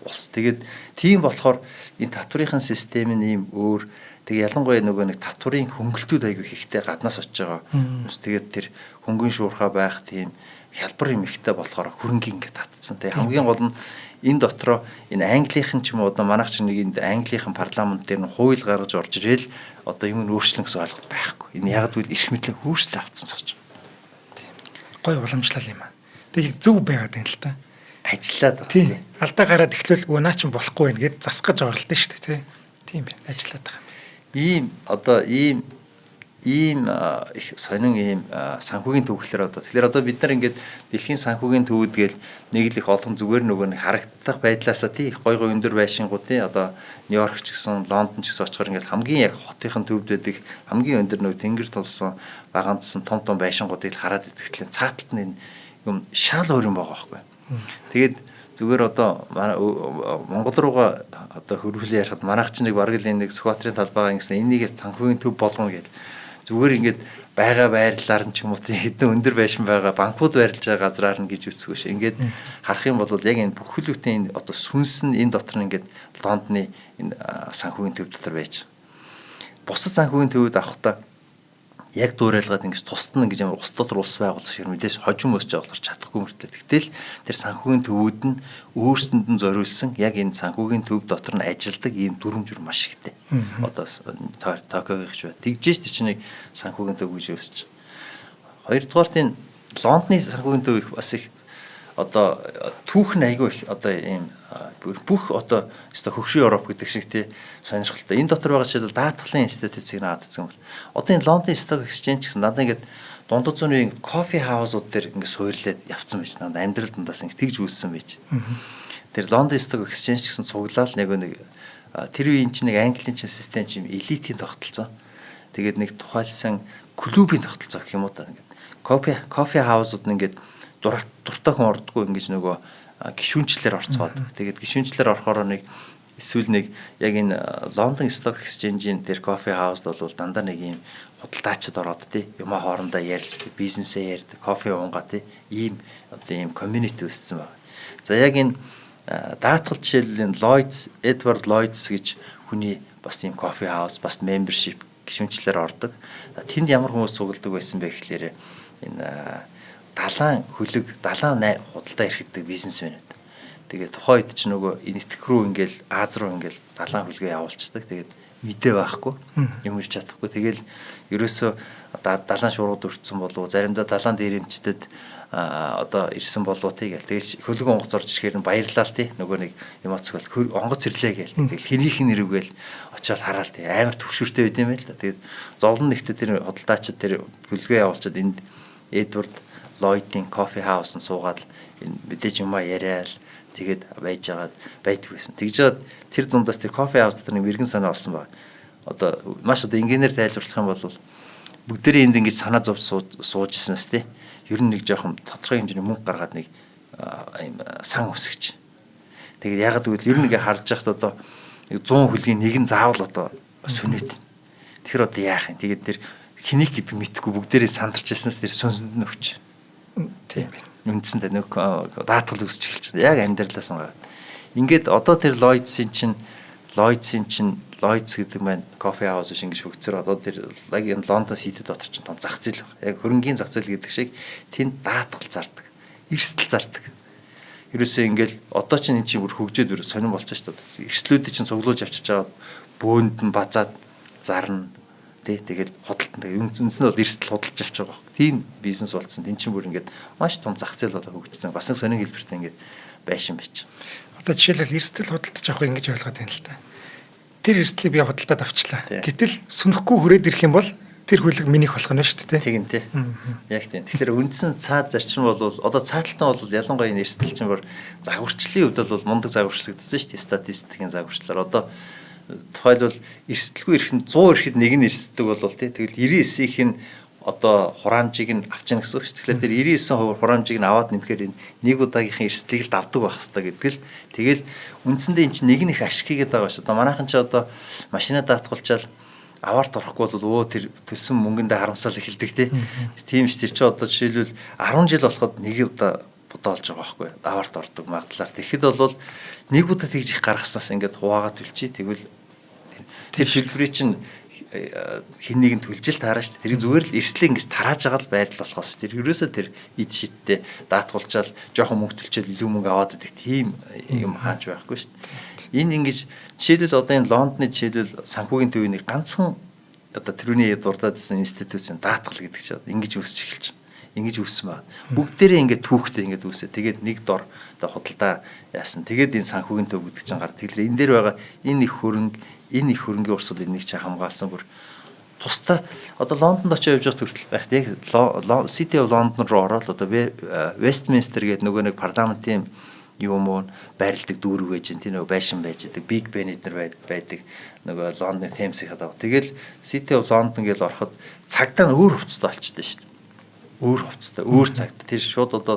Speaker 2: улс. Тэгээд тийм болохоор энэ татврын систем нь ийм өөр. Тэгээ ялангуяа нөгөө нэг татврын хөнгөлтүүд айгүй ихтэй гаднаас очиж байгаа. Тэгээд тэр хөнгөн шуурхай байх тийм хялбар юм ихтэй болохоор хөрөнгө ингэ татцсан. Тэгээ хамгийн гол нь энэ дотроо энэ Английнхэн ч юм уу одоо манайх ч нэг энд Английнхэн парламент дээр нь хууль гаргаж орж ирэл одоо юм нь өөрчлөн гэсэн ойлголт байхгүй. Энэ яг л эрх мэдлээ хөөстэй авцсан сууж.
Speaker 1: Тийм. Гой уламжлал юм аа. Тэгээ зөв байгаад байна л та.
Speaker 2: Ажиллаад.
Speaker 1: Тийм. Алдаа гараад эхлүүлгүй наа ч болохгүй байх гэд засгаж оролдсон шүү дээ, тийм байна. Ажиллаад байгаа.
Speaker 2: Ийм их сонин ийм санхүүгийн төвхлөр одоо тэгэхээр одоо бид нар ингээд дэлхийн санхүүгийн төвүүд гээл нэг л их олон зүгээр нөгөө нэг харагдах байдлаасаа тий гой өндөр байшингууд тий одоо Нью-Йорк ч гэсэн Лондон ч гэсэн очихоор ингээд хамгийн яг хотынхын төвд байдаг хамгийн өндөр нөгөө тэнгэр тулсан багандсан том байшингуудыг хараад идэхлээр цааталт нь юм шал өөр юм байгаа байхгүй. Тэгээд зүгээр одоо Монгол руугаа одоо хөрвүүлээ ярихад манайх ч нэг бараг л нэг Скватрийн талбайгаа ингэсэн энийг санхүүгийн төв болгоно гэж зүгээр ингээд байгаа байрлалаар нь ч юм уу хэдэн өндөр байшин байгаа банкуд байрлаж байгаа газраар нь гэж үсгөө ш. Ингээд харах юм бол яг энэ бүхэлдээ энэ одоо сүнс нь энэ дотор нь ингээд Лондоны энэ санхүүгийн төв дотор байж. Бусад санхүүгийн төвүүд авахдаа яг дуурайлгаад ингэж тусад нь ингэж ямар ус дотор улс байгуулах шиг мэдээж хожим өсч байгаа болохоор чадахгүй мөртлөө. Тэгтэл тэр санхүүгийн төвүүд нь өөрсдөнд нь зориулсан яг энэ санхүүгийн төв дотор нь ажилдаг ийм дүрм жур маш ихтэй. Одоо Токиогийн ч бай. Тэгжээж тэр чинь нэг санхүүгийн төв гэж өсч. Хоёрдугаарт энэ Лондоны санхүүгийн төв их бас их одоо түүх нь айгүй их одоо ийм бүх одоо хөгшин Европ гэдэг шиг тий сонирхолтой. Энэ дотор байгаа жишээл даатгалын институцийг наадсан бол одоо энэ Лондон Stock Exchange гэсэн надад ингээд дундад зууны кофе хаусууд дээр ингээд суйрлаад явцсан байж надад амьдрал дундаас ингээд тэгж үүссэн байж. Тэр London Stock Exchange гэсэн цуглаал нэг тэр үеийн чинь нэг Английн чинь систем чинь элитийн тогтолцоо. Тэгээд нэг тухайлсан клубийн тогтолцоо гэх юм уу та ингээд кофе хаусууд нь ингээд дуртай хүн ордгоо ингэж нөгөө гишүүнчлэлээр орцоод. Тэгээд гишүүнчлэлээр орохоор нэг эсвэл нэг яг энэ London Stock Exchange-ийн тэр кофе хаусд бол дандаа нэг ийм худалдаачид ороод тий юмаа хоорондоо ярилцдаг, бизнесээ ярьдаг, кофе уунгаа тий ийм одоо ийм community үүссэн байна. За яг энэ даатгал жишээлбэл Lloyds, Edward Lloyds гэж хүний бас ийм кофе хаус, бас membership гишүүнчлэлээр ордог. Тэнд ямар хүмүүс цугладаг байсан бэ гэхлээр энэ далайн хөлөг, далайн худалдаа эрхэлдэг бизнесмэнүүд. Тэгээд тухайн үед ч нөгөө энэтх рүү ингээл Аз руу ингээл далайн хөлгөө явуулцдаг. Тэгээд мэдээ байхгүй, юм ирж чадахгүй. Тэгэл ерөөсөө далайн шуурууд өртсөн болов, заримдаа далайн дээрэмчдэд одоо ирсэн болов тий гээл. Тэгэл хөлөг онгоц орж ирэхээр нь баярлаа л тий. Нөгөө нэг юм оцгол онгоц ирлээ гээл. Тэгэл хэнийх нь ирвгээл очиод хараад тий амар төвшөртэй байд юм байл та. Тэгээд зовлон нэгтээ тэр худалдаачид тэр хөлгөө явуулчаад энд Edward Lloyd-ийн кофе хаус нь суугаад энэ мэдээж юмаа яриад тэгээд байгаад байдгүйсэн. Тэгж жаад тэр дундаас тэр кофе хаус дотор нэг мэрэгэн санаа олсон баг. Одоо маш одоо инженеэр тайлбарлах юм бол бүгдээрээ энд ингэж санаа зов сууж ирсэнс тий. Ер нь нэг жоохон тодорхой хэмжээний мөнгө гаргаад нэг ийм сан үсгэж. Тэгээд ягаад гэвэл ер нь ингээ харж яхад одоо 100 хүлгийн нэг нь заавал одоо сүнэт. Тэгэхээр одоо яах юм. Тэгээд тэр хэнийг гэдэг мэдхгүй бүгдээрээ сандарч ирсэнс тэр сүнсэнд нь өгч. Тийм ээ. Үндсэндээ нэг даатгал үсч эхэлж байна. Яг амьдралаас нь. Ингээд одоо тэр Lloyds гэдэг маань кофе хаус шиг ингэж хөгцөр одоо тэр яг энэ Лондон Сити дотор ч том зах зээл байна. Яг хөрөнгийн зах зээл гэдэг шиг тэнд даатгал зардаг. Эрсдэл зардаг. Ерөөсөө ингээл одоо ч энэ чинь бүр хөгжөөд бүр сонирн болцсон шүү дээ. Эрсдлүүдийг чинь цуглуулж авчиж байгаа бөөнд нь базаад зарна. Тэгэл худалдан үндсэн нь бол эрсдэл худалдаж авч байгаа байхгүй. Тийм бизнес болсон. Тэн чинь бүр ингээд маш том зах зээл болоо хөгжсөн. Бас нэг сонин хэлбэртэй ингээд байшин байж.
Speaker 1: Одоо жишээлбэл эрсдэл худалдаж авах ингэж ойлгоод байна л та. Тэр эрсдлийг би худалдаад авчлаа. Гэтэл сүнэхгүй хүрээд ирэх юм бол тэр хөлөг минийх болох нь шүү дээ. Тийм тий. Яг тийм. Тэгэхээр үндсэн цаад зарчим бол одоо цааталтан бол ялангуяа энэ эрсдэл чинь бүр загварчлалын хувьд бол мундаг загварчлагдсан шүү дээ. Статистикийн загварчлалаар одоо тухайлбал эрсдэлгүй ирэхэд 100 ирэхэд нэг нь эрсддэг болвол тий. Тэгэл 99-ийнх нь одоо хураамжийг нь авчна гэсэн үг шүү. Тэгэхээр тэр 99% хураамжийг нь аваад нэмэхээр энэ нэг удаагийнхын эрсдлийг л давдаг байх хэрэгтэй гэдэг л тэгэл үндсэндээ эн чинь нэг нь их ашиг хийгээд байгаа шүү. Одоо манайхан ч одоо машинаа даатгуулчаал аваарт орохгүй бол тэр төлсөн мөнгөндөө харамсаал эхэлдэг тий. Тийм ш тэр чи одоо жишээлбэл 10 жил болоход нэг удаа бодоолж байгаа байхгүй. Аваарт ордог магадлалаар. Тэгэхэд бол нэг удаа тэгж их гаргаснаас ингээд хуваагаад төлчий. Тэгвэл тэр хэлбэрийн чинь хин нэгэн төлжил таараа шүү. Тэр зүгээр л эрслээ ингэж тарааж байгаа л байрлал болохоос тэр ерөөсөө тэр ид шидтэй даатгуулчаал жоохон мөнгө төлчөөл илүү мөнгө аваад идэх тийм юм хааж байхгүй шүү. Энэ ингэж жишээлбэл одоо энэ Лондоны жишээлбэл санхүүгийн төвийн нэг ганцхан одоо тэрүүний дурдаадсан институцийн даатгал гэдэг чинь ингэж үүсч эхэлж байна. Ингэж үүссэн байна. Бүгдээрээ ингээд түүхтэй ингээд үүсээ. Тэгээд нэг дор одоо худалдаа яасан. Тэгээд энэ санхүүгийн төв гэдэг чинь гар. Тэгэхээр энэ дээр байгаа энэ их хөрөнгөний урсгал энийг чи хамгаалсан бүр тустай одоо Лондонд очиж явж байгаа төртөл байх тийм City of London руу ороод одоо Westminster гэдэг нөгөө нэг парламентын юм уу байрладаг дүүрэг байж тийм нөгөө байшин байж байгаа Big Ben эднэр байдаг нөгөө Лондоны Thames-ийн хадаа. Тэгэл City of London гэж ороход цагдаа нь өөр хувцастай болчтой шүү дээ. Өөр хувцастай, өөр цагдаа. Тэр шууд одоо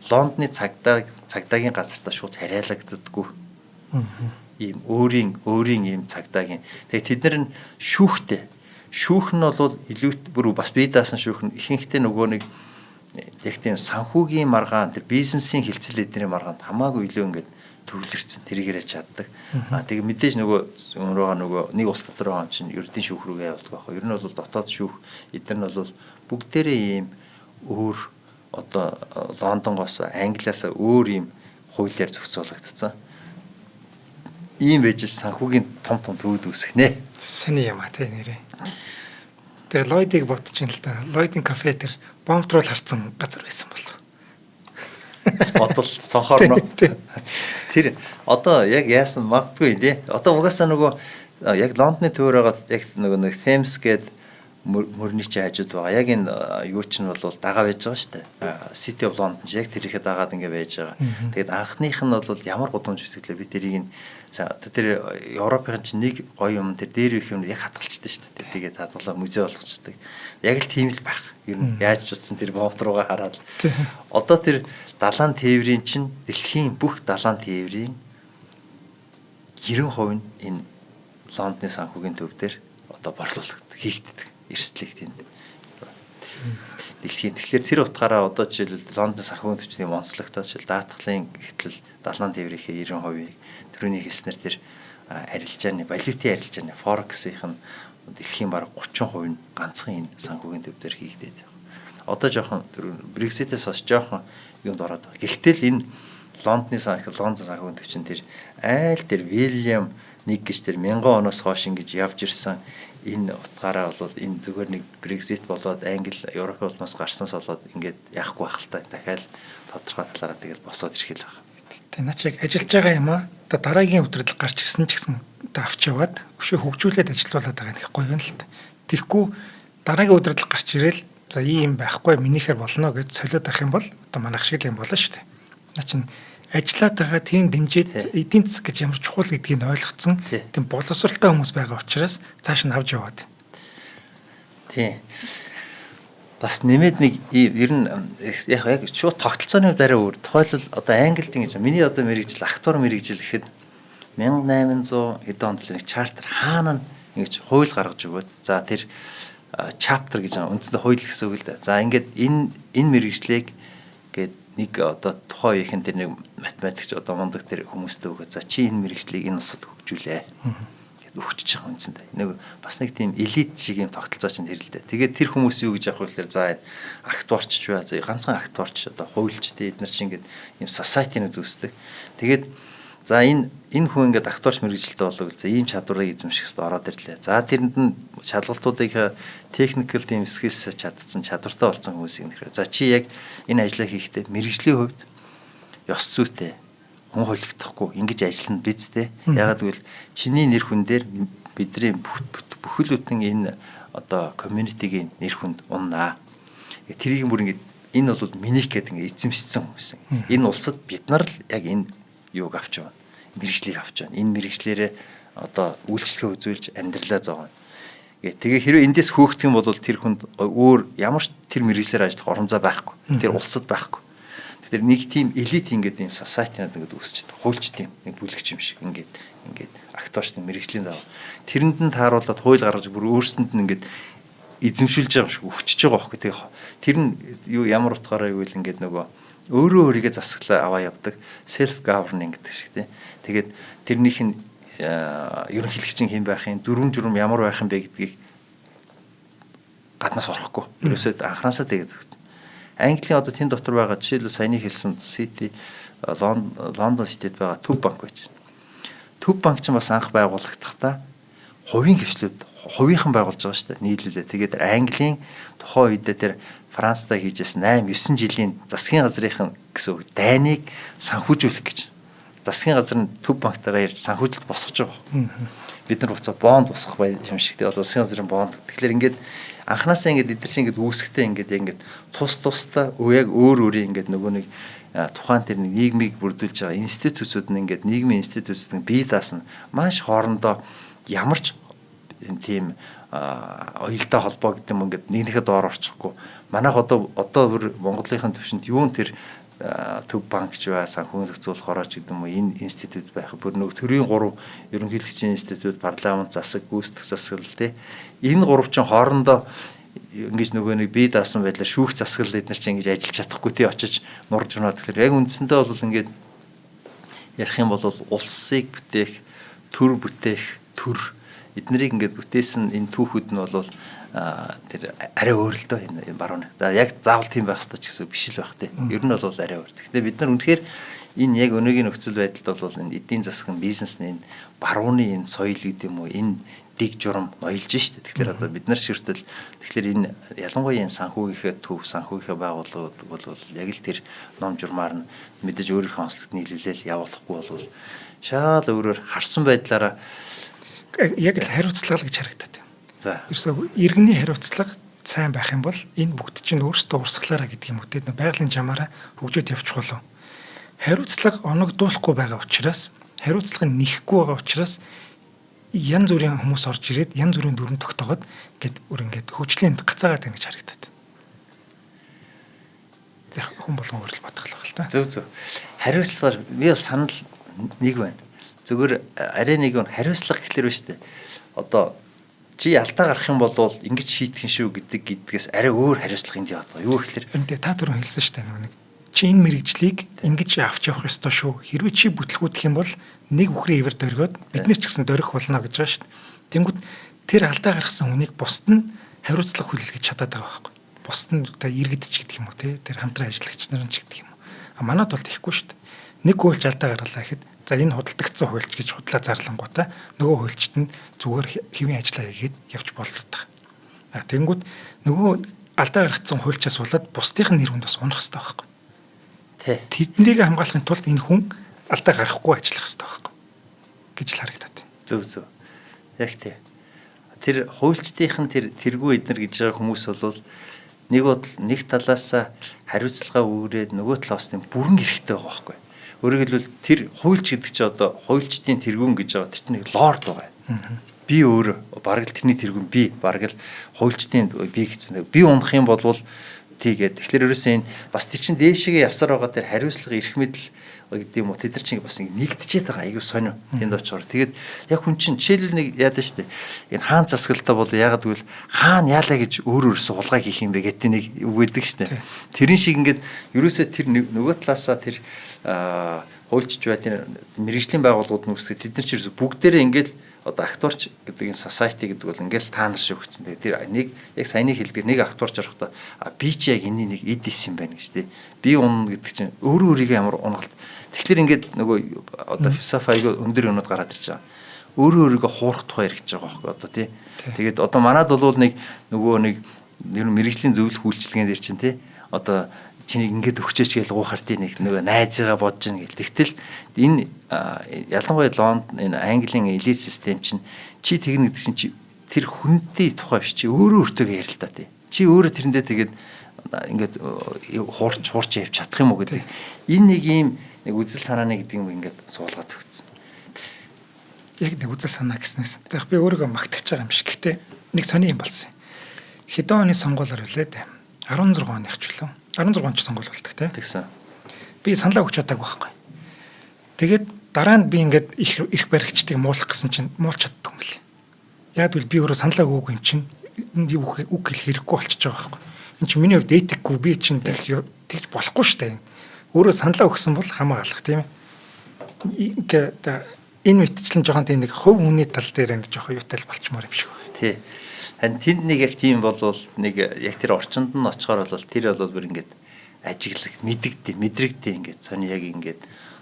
Speaker 1: Лондоны цагдаагийн газартаа шууд хариалагддаггүй. Ийм өөрийн ийм цагдаагийн. Тэгээ тэд нар нь шүүхтэй. Шүүх нь бол илүү бүр бас бие даасан шүүх нь ихэнхдээ нөгөө нэг яг тийм санхүүгийн маргаан тэр бизнесийн хилцэл эднэрийн маргаанд хамаагүй илүү ингээд
Speaker 2: төвлөрсөн тэрийгээрээ чаддаг. Тэгээ мэдээж нөгөө нэг улс дотор байгаа юм чинь ердийн шүүх рүүгээ явуулдаг байхгүй. Ер нь бол дотоод шүүх эдгээр нь бол бүгдээрээ ийм өөр одоо Лондонгоос Англиас өөр ийм хуулиар зохицуулагдсан. Ийм байж санхүүгийн том төвд үүсгэнэ.
Speaker 1: Сони юм а тий нэрээ. Тэр Lloyd-ыг бодож ин л да. Lloyd-ийн кафе тэр бомбтруул харсан газар байсан болов.
Speaker 2: Бодол сонхорно. Тэр одоо яг яасан магадгүй тий. Одоо угаасаа нөгөө яг Лондоны төвөр байгаа яг нэг Thames гээд мөрний чи хажууд байгаа. Яг энэ юу ч нь бол дагаа байж байгаа шүү дээ. City of London яг тэр ихэд дагаад ингэ байж байгаа. Тэгээд анхных нь бол ямар гудамж сэтгэлээ би тэрийг тэр Европын чинь нэг гоё юм тэр дээр их юм яг хадгалчихдээ шүү дээ. Тэгээд хадгалаа музей болгочтой. Яг л тийм л байх. Ер нь яаж ч утсан тэр бомб руугаа хараад. Одоо тэр далайн тээврийн чинь дэлхийн бүх далайн тээврийн 90% нь энэ Лондоны санхүүгийн төв дээр одоо борлуулагддаг, хийгддэг, эрсдлийг тэнд. Дэлхийн тэгэхээр тэр утгаараа одоо жишээлбэл Лондон санхүүгийн төвчний онцлогтой жишээл даатгалын гэтэл далайн тээврийнхээ 90%-ийг түрүүний хэлснээр тэр арилжааны, валютын арилжааны, форексийнх нь дэлхийн бараг 30% нь ганцхан энэ санхүүгийн төв дээр хийгдээд байна. Одоо жоохон Brexit-ээс хойш жоохон юунд ороод байгаа. Гэхдээ л энэ Лондон санхүүгийн төв чинь тэр айл тэр William 1 гэж тэр 1000 оноос хойш ингэж явж ирсэн энэ утгаараа бол энэ зүгээр нэг Brexit болоод Англи, Европ улмаас гарснаас болоод ингээд яахгүй байх л та. Дахиад тодорхой талаараа тэгэл босоод ирэх л байна.
Speaker 1: Тэгээ наач яг ажиллаж байгаа юм аа. Одоо дараагийн өдрөдөл гарч ирсэн ч гэсэн одоо авч яваад өшөө хөгжүүлээд ажиллуулад байгаа нэг гоё юм л та. Тэгэхгүй дараагийн өдрөдөл гарч ирээл за ийм байхгүй минийхэр болно гэж солиод авах юм бол одоо манайх шиг л юм болно шүү дээ. Наа чин ажиллаад байгаа тийм дэмжиж эдийн засаг гэж ямар чухал гэдгийг ойлгоцсон тийм боловсралтай хүмүүс байгаа учраас цааш нь авч яваад.
Speaker 2: Тийм. Бас нэмээд нэг ер нь яг шууд тогтолцооны хувьд арай өөр. Тухайлбал одоо Англид ингэж миний одоо мэрэгжил актуар мэрэгжил гэхэд 1800 хэдэн онд нэг чартер хаана ингэж хууль гаргаж өгөөд за тэр chapter гэж үндсэндээ хууль гэсэн үг л да. За ингээд энэ мэрэгжлийг гээд нэг одоо тухайн үеийн тэр нэг математикч одоо мундаг тэр хүмүүстэй өгөө за чи энэ мэрэгжлийг энэ усад хөгжүүлээ гэд өгчөж байгаа үндсэндээ. Нэг бас нэг тийм элит шиг юм тогтолцоо чинь тэр л дээ. Тэгээд тэр хүмүүс юу гэж явах вэ гэхээр за актуарч ч бай. За ганцхан актуарч одоо хуульч тэ эднэр чинь ингээд юм society-нууд үүсдэг. Тэгээд за энэ хүн ингээд актуарч мэрэгжилтэй болов за ийм чадварыг эзэмших хэрэгтэй ороод ирлээ. За тэрэнд нь шалгалтуудыг technical team skills чадсан чадвартай болсон хүмүүсийг нөхөр. За чи яг энэ ажлаа хийхдээ мэрэгжлийн хувьд ёс зүйтэй хүн холигдохгүй ингэж ажиллана биз дээ. Ягаад гэвэл чиний нэр хүн дээр бидний бүхэл бүтэн энэ одоо community-гийн нэр хүнд уннаа. Тэрийг бүр ингээд энэ бол минийх гэдэг ингээд эзэмшсэн хүмүүс. Энэ улсад бид нар л яг энэ юуг авч байна. Мэргэжлийг авч байна. Энэ мэргэжлээрээ одоо үйлчлэгээ үзүүлж амьдралаа зоогно. Тэгээ хэрвээ эндээс хөөгдөх юм бол тэр хүнд өөр ямар ч тэр мэргэжлэр ажиллах орон зай байхгүй. Тэр улсад байхгүй. Тэгэхээр нэг тийм элит ингээд юм society-над ингээд үүсчихдээ хуульч тийм нэг бүлэгч юм шиг ингээд актуарчны мэргэжлийн даа. Тэрэнд нь тааруулаад хууль гаргаж бүр өөрсөнд нь ингээд эзэмшүүлж байгаа юм шиг өвчөж байгаа байхгүй. Тэгээ тэр нь юу ямар утгаараа гэвэл ингээд нөгөө өөрөө өөрийгөө засаглаа аваа явдаг self governing гэдэг шиг тийм. Тэгээд тэрнийх нь ерөнхийлөгчийн хэн байхын дүрм журм ямар байх юм бэ гэдгийг гаднаас орохгүй. Ерөөсөө анханасаа тэгээд өгсөн. Английн одоо тэн дотор байгаа жишээлбэл саяны хэлсэн City Лондон Cityд байгаа Төв банк байж. Төв банк ч бас анх байгуулагдахтаа хувийн хвшлүүд хувийнхан байгуулж байгаа шүү дээ. Нийлүүлээ. Тэгээд Английн тухайн үедээ тэр Францтай хийжсэн 8-9 жилийн засгийн газрынхан гэсэн үг дайныг санхүүжүүлэх гэж. Засгийн газар нь Төв банктайгаа ярьж санхүүжилт босгож байгаа. Бид нар буцаа бонд босгох бай юм шиг тий. Одоо засгийн газрын бонд. Тэгэхээр ингээд анханасаа ингээд эдгээр чинь ингээд үүсгэхдээ ингээд тус-тустай яг өөр ингээд нөгөө нэг тухайн тэр нийгмийг бүрдүүлж байгаа институтсууд нь ингээд нийгмийн институтсууд бие даасна маш хоорондоо ямар ч тийм оюултай холбоо гэдэг юм ингээд нэгнийхээ доор орчихгүй. Манайх одоо Монголынхын төвшөнд юун тэр Төв банк ч бай санхүүгийн зохицуулах орооч гэдэг юм уу энэ институт байх. Бүр нэг төрийн 3 ерөнхийлөгчийн институт, парламент засаг, гүйцэтгэх засаг тий. Энэ 3 чинь хоорондоо ингэж нөгөө нэг бие даасан байдлаар шүүх засаглал эднэр чинь ингэж ажиллаж чадахгүй тий очиж нурж унаад тэгэхээр яг үндсэндээ бол ингээд ярих юм бол улсыг бүтээх, төр бүтээх, төр эднэрийг ингээд бүтээсэн энэ түүхүүд нь бол тэр арай өөр л доо энэ барууны. За яг заавал тийм байх хэрэгтэй ч гэсэн биш л байх тий. Ер нь бол арай өөр. Гэхдээ бид нар үнэхээр энэ яг өнөөгийн нөхцөл байдалд бол энэ эдийн засгийн бизнесний энэ барууны энэ соёл гэдэг юм уу энэ дэг журам ноёлж штэ. Тэгэхээр одоо бид нар ширтэл тэгэхээр энэ ялангуяа энэ санхүүгийнхээ төв санхүүгийнхээ байгууллагууд бол яг л тэр ном журмаар нь мэдээж өөрийнхөө онцлогт нийлүүлэл явуулахгүй бол шал өөрөөр харсан байдлаараа
Speaker 1: яг л хариуцлага гэж харагдаад байна.
Speaker 2: за
Speaker 1: Ерөөсөө иргэний хариуцлага сайн байх юм бол энэ бүгд чинь өөрсдөө урсгалаараа гэдэг юм үү те байгалийн жамаараа хөгжөөд явчих болов. Хариуцлага оногдуулахгүй байгаа учраас хариуцлага нь нэхгүй байгаа учраас янз бүрийн хүмүүс орж ирээд янз бүрийн дүрм тогтоогод ингээд хөгжлийн гацаагаад байна гэж харагдаад. Яг хүн болгон өөрлөл бодох л байна л та.
Speaker 2: зөв. Хариуцлагаар би бол санал нэг байна. Зүгээр арай нэг нь хариуцлага гэхэлэр байна шүү дээ. Одоо чи алдаа гарах юм бол ингэж шийдэх шүү гэдгээс арай өөр хариуцлага энд яваад байгаа. Юу гэхэлэр
Speaker 1: Үүнтэй та түрүүн хэлсэн шүү дээ нэг чи энэ мэрэгжлийг ингэж авч явах ёстой шүү. Хэрвээ чи бүтлгүүдэх юм бол нэг үхрийн ивэр дөргөөд бидний ч гэсэн дөрөх болно гэж байгаа шүү дээ. Тэнгүүд тэр алдаа гаргасан хүнийг бусд нь хариуцлага хүлээлгэж чадаад байгаа байхгүй. Бусд нь та иргэдч гэдэг юм уу те тэр хамтран ажиллагч нар ч гэдэг юм уу. А манад бол тэхгүй шүү дээ. Нэг хуульч алдаа гарлаа гэхэд за энэ худалдагдсан хуульч гэж худлаа зарлангуудаа нөгөө хуульчт нь зүгээр хэвийн ажиллаа хийгээд явж болдог. А тэнгүүд нөгөө алдаа гаргацсан хуульчаас болоод бусдын нэр хүнд бас унах хэрэгтэй байхгүй. Тэднийг хамгаалахын тулд энэ хүн алдаа гарахгүй ажиллах хэрэгтэй байхгүй гэж л харагдаад байна.
Speaker 2: зөв. Яг тий. Тэр хуульчдын тэр тэргүй эднэр гэж байгаа хүмүүс бол нэг талаас хариуцлага үүрээд нөгөө талаас нь бүрэн эрэхтэй байгаа байхгүй. Өөрөөр хэлбэл тэр хуульч гэдэг чинь одоо хуульчдын тэргүүн гэж байгаа тэр чинь нэг лорд байгаа. Би өөрөө бараг л тэрний тэргүүн би бараг л хуульчдын би гэсэн. Би унах юм бол тийгээд тэгэхээр ерөөсөө энэ бас тэр чинь дээшгээ явсаар байгаа тэр хариуцлага эрх мэдэл гэдэг юм уу тэд нар чинь бас нэгдчихэд байгаа айгүй сонио тэнд очоор тэгээд яг хүн чинь жишээлбэл нэг яадаг шүү дээ энэ хаан засгалтай бол ягаад гэвэл хаан яалаа гэж өөрөөсөө хулгай хийх юм бэ гэдэг нэг үгүйдэг шүү дээ тэрэн шиг ингээд ерөөсөө тэр нөгөө талаасаа тэр хуульчж бай тэр мэрэгжлийн байгууллагууд нь үсгээд тэд нар чинь бүгдээрээ ингээд одоо актуарч гэдэг энэ society гэдэг бол ингээл та нар шиг өгцөн. Тэгээд тэр нэг яг саяны хэлбэр нэг актуарч орохдоо би чи яг энэний нэг эдис юм байна гэж тий. Би унна гэдэг чинь өөрөө өөрийгөө ямар унгалт. Тэгэхээр ингээд нөгөө одоо философи айгүй өндөр юмнууд гараад ирж байгаа. Өөрөө өөрийгөө хуурах тухай ярих гэж байгаа байхгүй одоо тий. Тэгээд одоо манад бол нэг нөгөө нэг мэрэгжлийн зөвлөх үйлчилгээнд дэр чинь тий. Одоо чинийг ингээд өгчөөч гэж гуйхаар тийм нэг найзыгаа бодож ин гэл. Тэгтэл энэ ялангуяа Лонд энэ Английн элит систем чинь чи тэгнэ гэдэг чинь чи тэр хүнтэй тухай биш чи өөрөө өөртөө ярил та тий. Чи өөрөө тэрэндээ тэгээд ингээд хуурч явж чадах юм уу гэдэг. Энэ нэг ийм нэг үзэл санааны гэдэг юм ингээд суулгаад өгсөн.
Speaker 1: Яг нэг үзэл санаа гэснээс за би өөрийгөө магтаж байгаа юм шиг. Гэхдээ нэг сони юм болсон. Хэдэн оны сонгуулиар үлээд 16 оны хчлөө. 16 он ч сонгуул болдог тий.
Speaker 2: Тэгсэн.
Speaker 1: Би саналаа өгч чадаагүй байхгүй. Тэгээд дараа нь би ингээд их баригчдыг муулах гэсэн чинь муулж чаддаг юм лээ. Яг бол би өөрөө саналаа өгөөгүй юм чинь үг хэлэх хэрэггүй болчихж байгаа байхгүй. Энд чинь миний хувьд этикгүй би чинь тэгж болохгүй шүү дээ. Өөрөө саналаа өгсөн бол хамаа алах тийм ээ. Энэ мэтчлэн жоохон тийм нэг хувь хүний тал дээр ингэ жоохон юутай л болчмоор юм шиг байна.
Speaker 2: Тий. Харин тэнд нэг яг тийм бол нэг яг тэр орчинд нь очихоор бол тэр бол бүр ингээд ажиглах мэдрэгдээ ингээд сони яг ингээд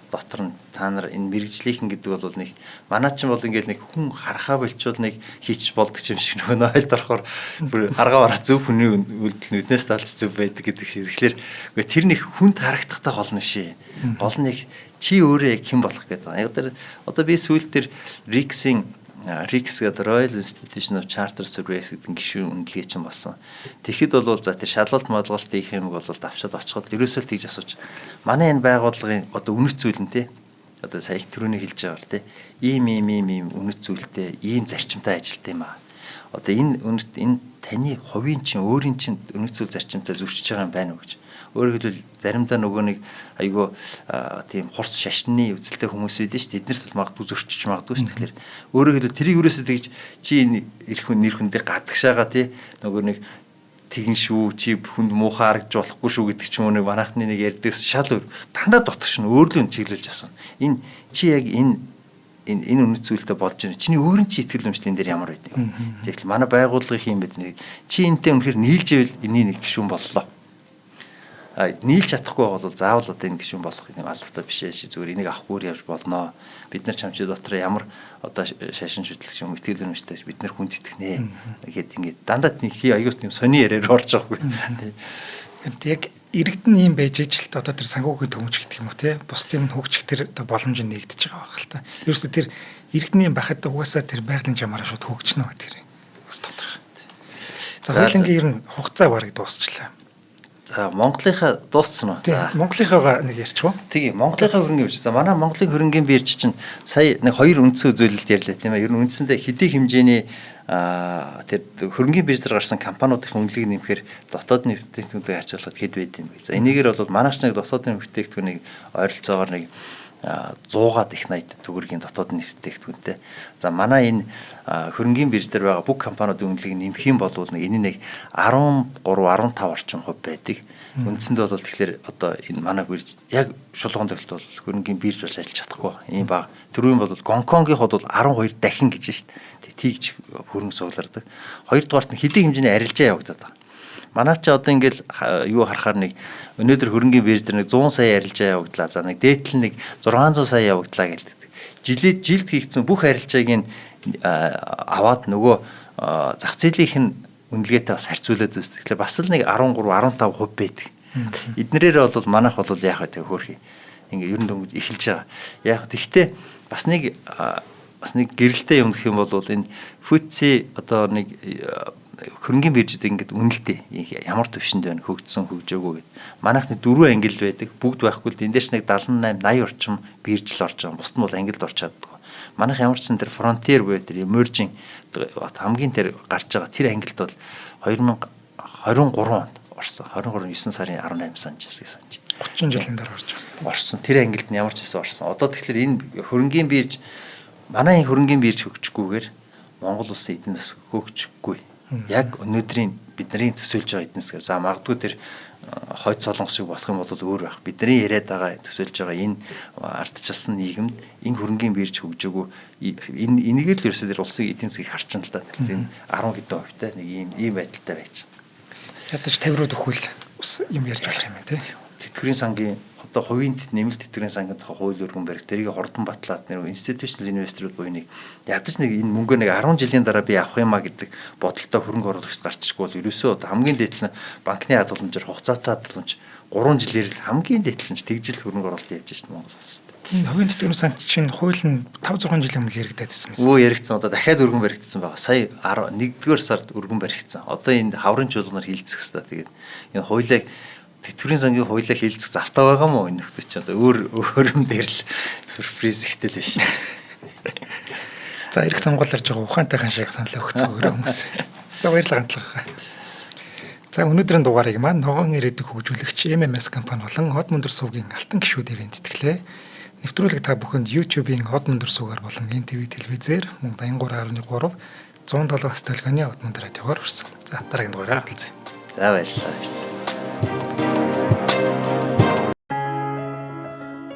Speaker 2: дотор нь та нар энэ мэрэгжлийнхэн гэдэг бол нэг манай чинь бол ингээд нэг хүн харахаа болчвол нэг хийчих болдог юм шиг нөгөө нойлд орохоор бүр аргаа бараа зөв хүний үйлдэл нүднээс талж зөв байдаг гэдэг шиг. Тэгэхээр тэр нэг хүнд харагдахтай гол нь шээ. Гол нь чи өөрөө яг хэн болох гэдэг. Яг тэр одоо би сүүлд тэр RICS гэдэг Royal Institution of Chartered Surveyors гэдэг гишүүн үнэлгээ чинь болсон. Тэгэхэд бол за тэр шалгалт модлголт хийх юм бол давчаад очиход ерөөсөө л тийж асууж. Манай энэ байгууллагын одоо үнэт зүйл нь тий. Одоо сая их түрүүний хэлж байгаа тий. Ийм үнэт зүйлтэй, ийм зарчимтай ажилт юм аа. Одоо энэ таны хувийн чинь өөрийн чинь үнэт зүйл зарчимтай зөрчиж байгаа юм байна уу гэж. Өөрөөр хэлбэл заримдаа нөгөө нэг айгүй тийм хурц шашны үзэлтэй хүмүүс байдаг шүү дээ. Эднэрт бол магадгүй зөрчиж магадгүй шүү. Тэгэхээр өөрөөр хэлбэл тэрийг юурээсээ тэгж чи энэ нэр хүндээ гадагшаага тий нөгөө нэг тэгэн шүү чи хүнд муухай харагдж болохгүй шүү гэдэг ч юм уу нэг манайхны нэг ярьдаг шал дандаа дотгош нь өөрлөө чиглүүлж асууна. Энэ чи яг энэ үнэт зүйлтэй болж байна. Чиний өөрийн чи итгэл үнэмшлийн дээр ямар байдаг. Тэгэхэл манай байгууллагын юм бидний чи энэтэй үнэхээр нийлж ивэл энийг нэг гишүүн боллоо. Нийлж чадахгүй бол заавал одоо энэ гишүүн болох юм албатай биш ээ. Зүгээр энийг авахгүй явж болно. Бид нар чамчид дотор ямар одоо шашин шүтлэгч юм итгэл үнэмштэй бид нар хүнд итгэнэ. Гэхэд ингээд дандаа нэг аяус тийм сони яриад орж байгаагүй.
Speaker 1: Яг иргэдэн юм байж ижил одоо тэр санхүүгийн төмөж гэдэг юм уу те бус тийм хөгжих тэр одоо боломж нэгдэж байгаа байх л та. Ерөөсө тэр иргэдний юм бахад угаасаа тэр байгалийн жамаараа шууд хөгжнө тэр бас тодорхой. За хуулингийн ер нь хугацаа бараг дуусчлаа.
Speaker 2: За Монголынхаа дууссан уу?
Speaker 1: За Монголынхаагаа нэг ярьчихв.
Speaker 2: Тэгээ Монголынхаа хөрөнгөний бирж. За манай Монголын хөрөнгөний бирж чинь сая нэг хоёр үндсэн үзүүлэлт ярьлаа тийм ээ. Ер нь үндсэндээ хэдий хэмжээний тэр хөрөнгөний бирж дээр гарсан компаниудын үнэлгээг нэмэхээр дотоодны бүтээгдэхүүнтэй харьцуулахад хэд байд юм бэ? За энийгээр бол манайч нэг дотоодны бүтээгдэхүүнийг ойролцоогоор нэг 100-аад их 80 төгрөгийн дотоодны бүтээгдэхүүнтэй. За манай энэ хөрөнгөний бирж дээр байгаа бүх компаниудын үнэлгээг нэмэх юм бол нэг энэ нэг 13 15 орчим хувь байдаг. Үндсэндээ бол тэгэхээр одоо энэ манай бирж яг шулуун төгөлт бол хөрөнгөний бирж болж ажиллаж чадахгүй. Ийм баг. Тэрүүн бол Гонконгийнход бол 12 дахин гэж шүү дээ. Тэгж хөрөнгө суулгардаг. Хоёрдугаарт нь хэдийн хэмжээний арилжаа явагдаад байгаа. Манай ч одоо ингээл юу харахаар нэг өнөөдөр хөрөнгөний бирж дээр нэг 100 сая арилжаа явагдлаа. За нэг дээтэл нэг 600 сая явагдлаа гэлдэг. Жилд хийгдсэн бүх арилжааг нь аваад нөгөө зах зээлийнх нь үнэлгээтэй бас харьцуулаад үздэг. Тэгэхээр бас л нэг 13 15% байдаг. Эднэрээр бол манайх бол яах вэ тэг хөөрхий. Ингээ ер нь дөнгөж эхэлж байгаа. Яг тэгтээ бас нэг гэрэлтэй юм гэх юм бол энэ FTSE одоо нэг хөрөнгөний биржүүд ингээд үнэлтэй ямар төвшөнд байна хөгжсөн хөгжөөгүй гэд. Манайхны 4 ангил байдаг. Бүгд байхгүй л энэ дээрс нэг 78 80 орчим биржил орж байгаа. Бусд нь бол ангилд орч чаддаг. Манайх ямар ч сан тэр frontier буюу тэр emerging хамгийн тэр гарч байгаа тэр ангилд бол 2023 онд орсон. 23 9 сарын 18 санжээс санаж.
Speaker 1: 30 жилийн дараа
Speaker 2: орсон. Тэр ангилд нь ямар ч хэсэг орсон. Одоо тэгэхээр энэ хөрөнгөний бирж манай энэ хөрөнгөний бирж хөгжихгүйгээр Монгол улсын эдийн засаг хөгжихгүй. Яг өнөөдрийн бидний төсөөлж байгаа эдийн засгаар за магадгүй тэр хойд солонгос шиг болох юм бол өөр байх. Бидний яриад байгаа төсөөлж байгаа энэ ардчилсан нийгэмд энэ хөрөнгөний бирж хөгжөөгөө энийгээр л ерөөсөө тэр улсын эдийн засгийг харчин л та. Тэгэхээр энэ 10 хэдэн хувьтай нэг ийм байдалтай байж.
Speaker 1: Ядаж 50 руу төхвөл юм ярьж болох юм байна тий.
Speaker 2: Тэтгэврийн сангийн одоо хувийн нэмэлт тэтгэврийн сангийн тухай хууль өргөн барих тэрийг хордон батлаад нэр институционал инвесторууд буюу нэг ядаж нэг энэ мөнгөө нэг 10 жилийн дараа би авах юмаа гэдэг бодолтой хөрөнгө оруулагчд гарчихгүй бол ерөөсөө одоо хамгийн дээдл нь банкны хадгаламжаар хугацаатай хадгаламж 3 жилээр л хамгийн дээдл нь тэгжил хөрөнгө оруулалт явж байна Монгол улсад.
Speaker 1: Энэ хувийн тэтгэврийн сан чинь хууль нь 5 6 жилийн өмнө яригдаад байсан юм.
Speaker 2: Өө яригдсан одоо дахиад өргөн баригдсан байгаа. Сая 1-р сард өргөн баригдсан. Одоо энэ хаврын чуулганаар хилцэх хэрэгтэй. Тэгээд энэ хуулийг тэтгэврийн сангийн хуулийг хилцэх завтаа байгаа мó энэ нөхдөд ч одоо өөр юм дээр л сюрприз ихтэл биш.
Speaker 1: За ирэх сонгуульд байгаа ухаантайхан шиг санал өгөх зөвгөрөө хүмүүс. За баярлалаа гантлага. За өнөөдрийн дугаарыг маань ногоон ирээдүйг хөгжүүлэгч MMS компани болон Хот Мөндөр сувгийн алтан гишүүд ивент итгэлээ. Нэвтрүүлэг та бүхэнд YouTube-ийн Хот Мөндөр сувгаар болон NTV телевизээр 83.3 107 столгоны Хот Мөндөр радиогоор хүрсэн. За дараагийн дугаараар уулзъя.
Speaker 2: За баярлалаа.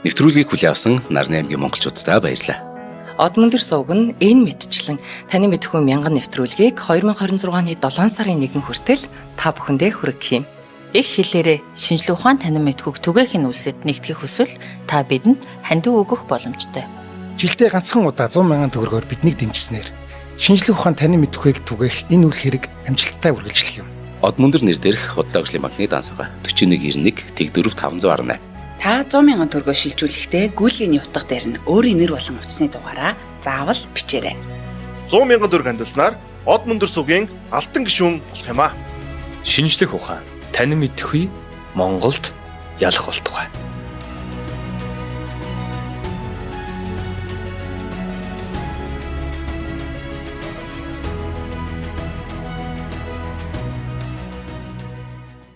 Speaker 3: Нэвтрүүлгийг хүлээн авсан Нарны аймгийн монголчуудтай баярлалаа.
Speaker 4: Од Мөндөр сувг нь энэ мэдчлэн таны мэдхүйн мянган нэвтрүүлгийг 2026 оны 7 сарын 1 хүртэл та бүхэндээ хүргэх юм. Их хэлээрээ шинжлэх ухаан танин мэдхүйг түгээх нь үлсэд нэгтгэх хүсвэл та бидэнд хандив өгөх боломжтой.
Speaker 1: Жилдээ ганцхан удаа 100 мянган төгрөгөөр биднийг дэмжснээр шинжлэх ухаан танин мэдхүйг түгээх энэ үйл хэрэг амжилттай үргэлжлэх юм.
Speaker 3: Од Мөндөр нэр дээрх Худалдаа өвчлийн банкны дансага 4191 Тэг 4518.
Speaker 5: Та 100 мянган төгрөгөөр шилжүүлэхдээ гүйлгээний утга дээр нь өөрийн нэр болон утасны дугаараа заавал бичээрэй.
Speaker 6: 100 мянган төгрөг хандалснаар Од Мөндөр сувгийн алтан гишүүн болох юм а.
Speaker 7: Шинжлэх ухаан, танин мэдхгүй Монголд ялах болтугай.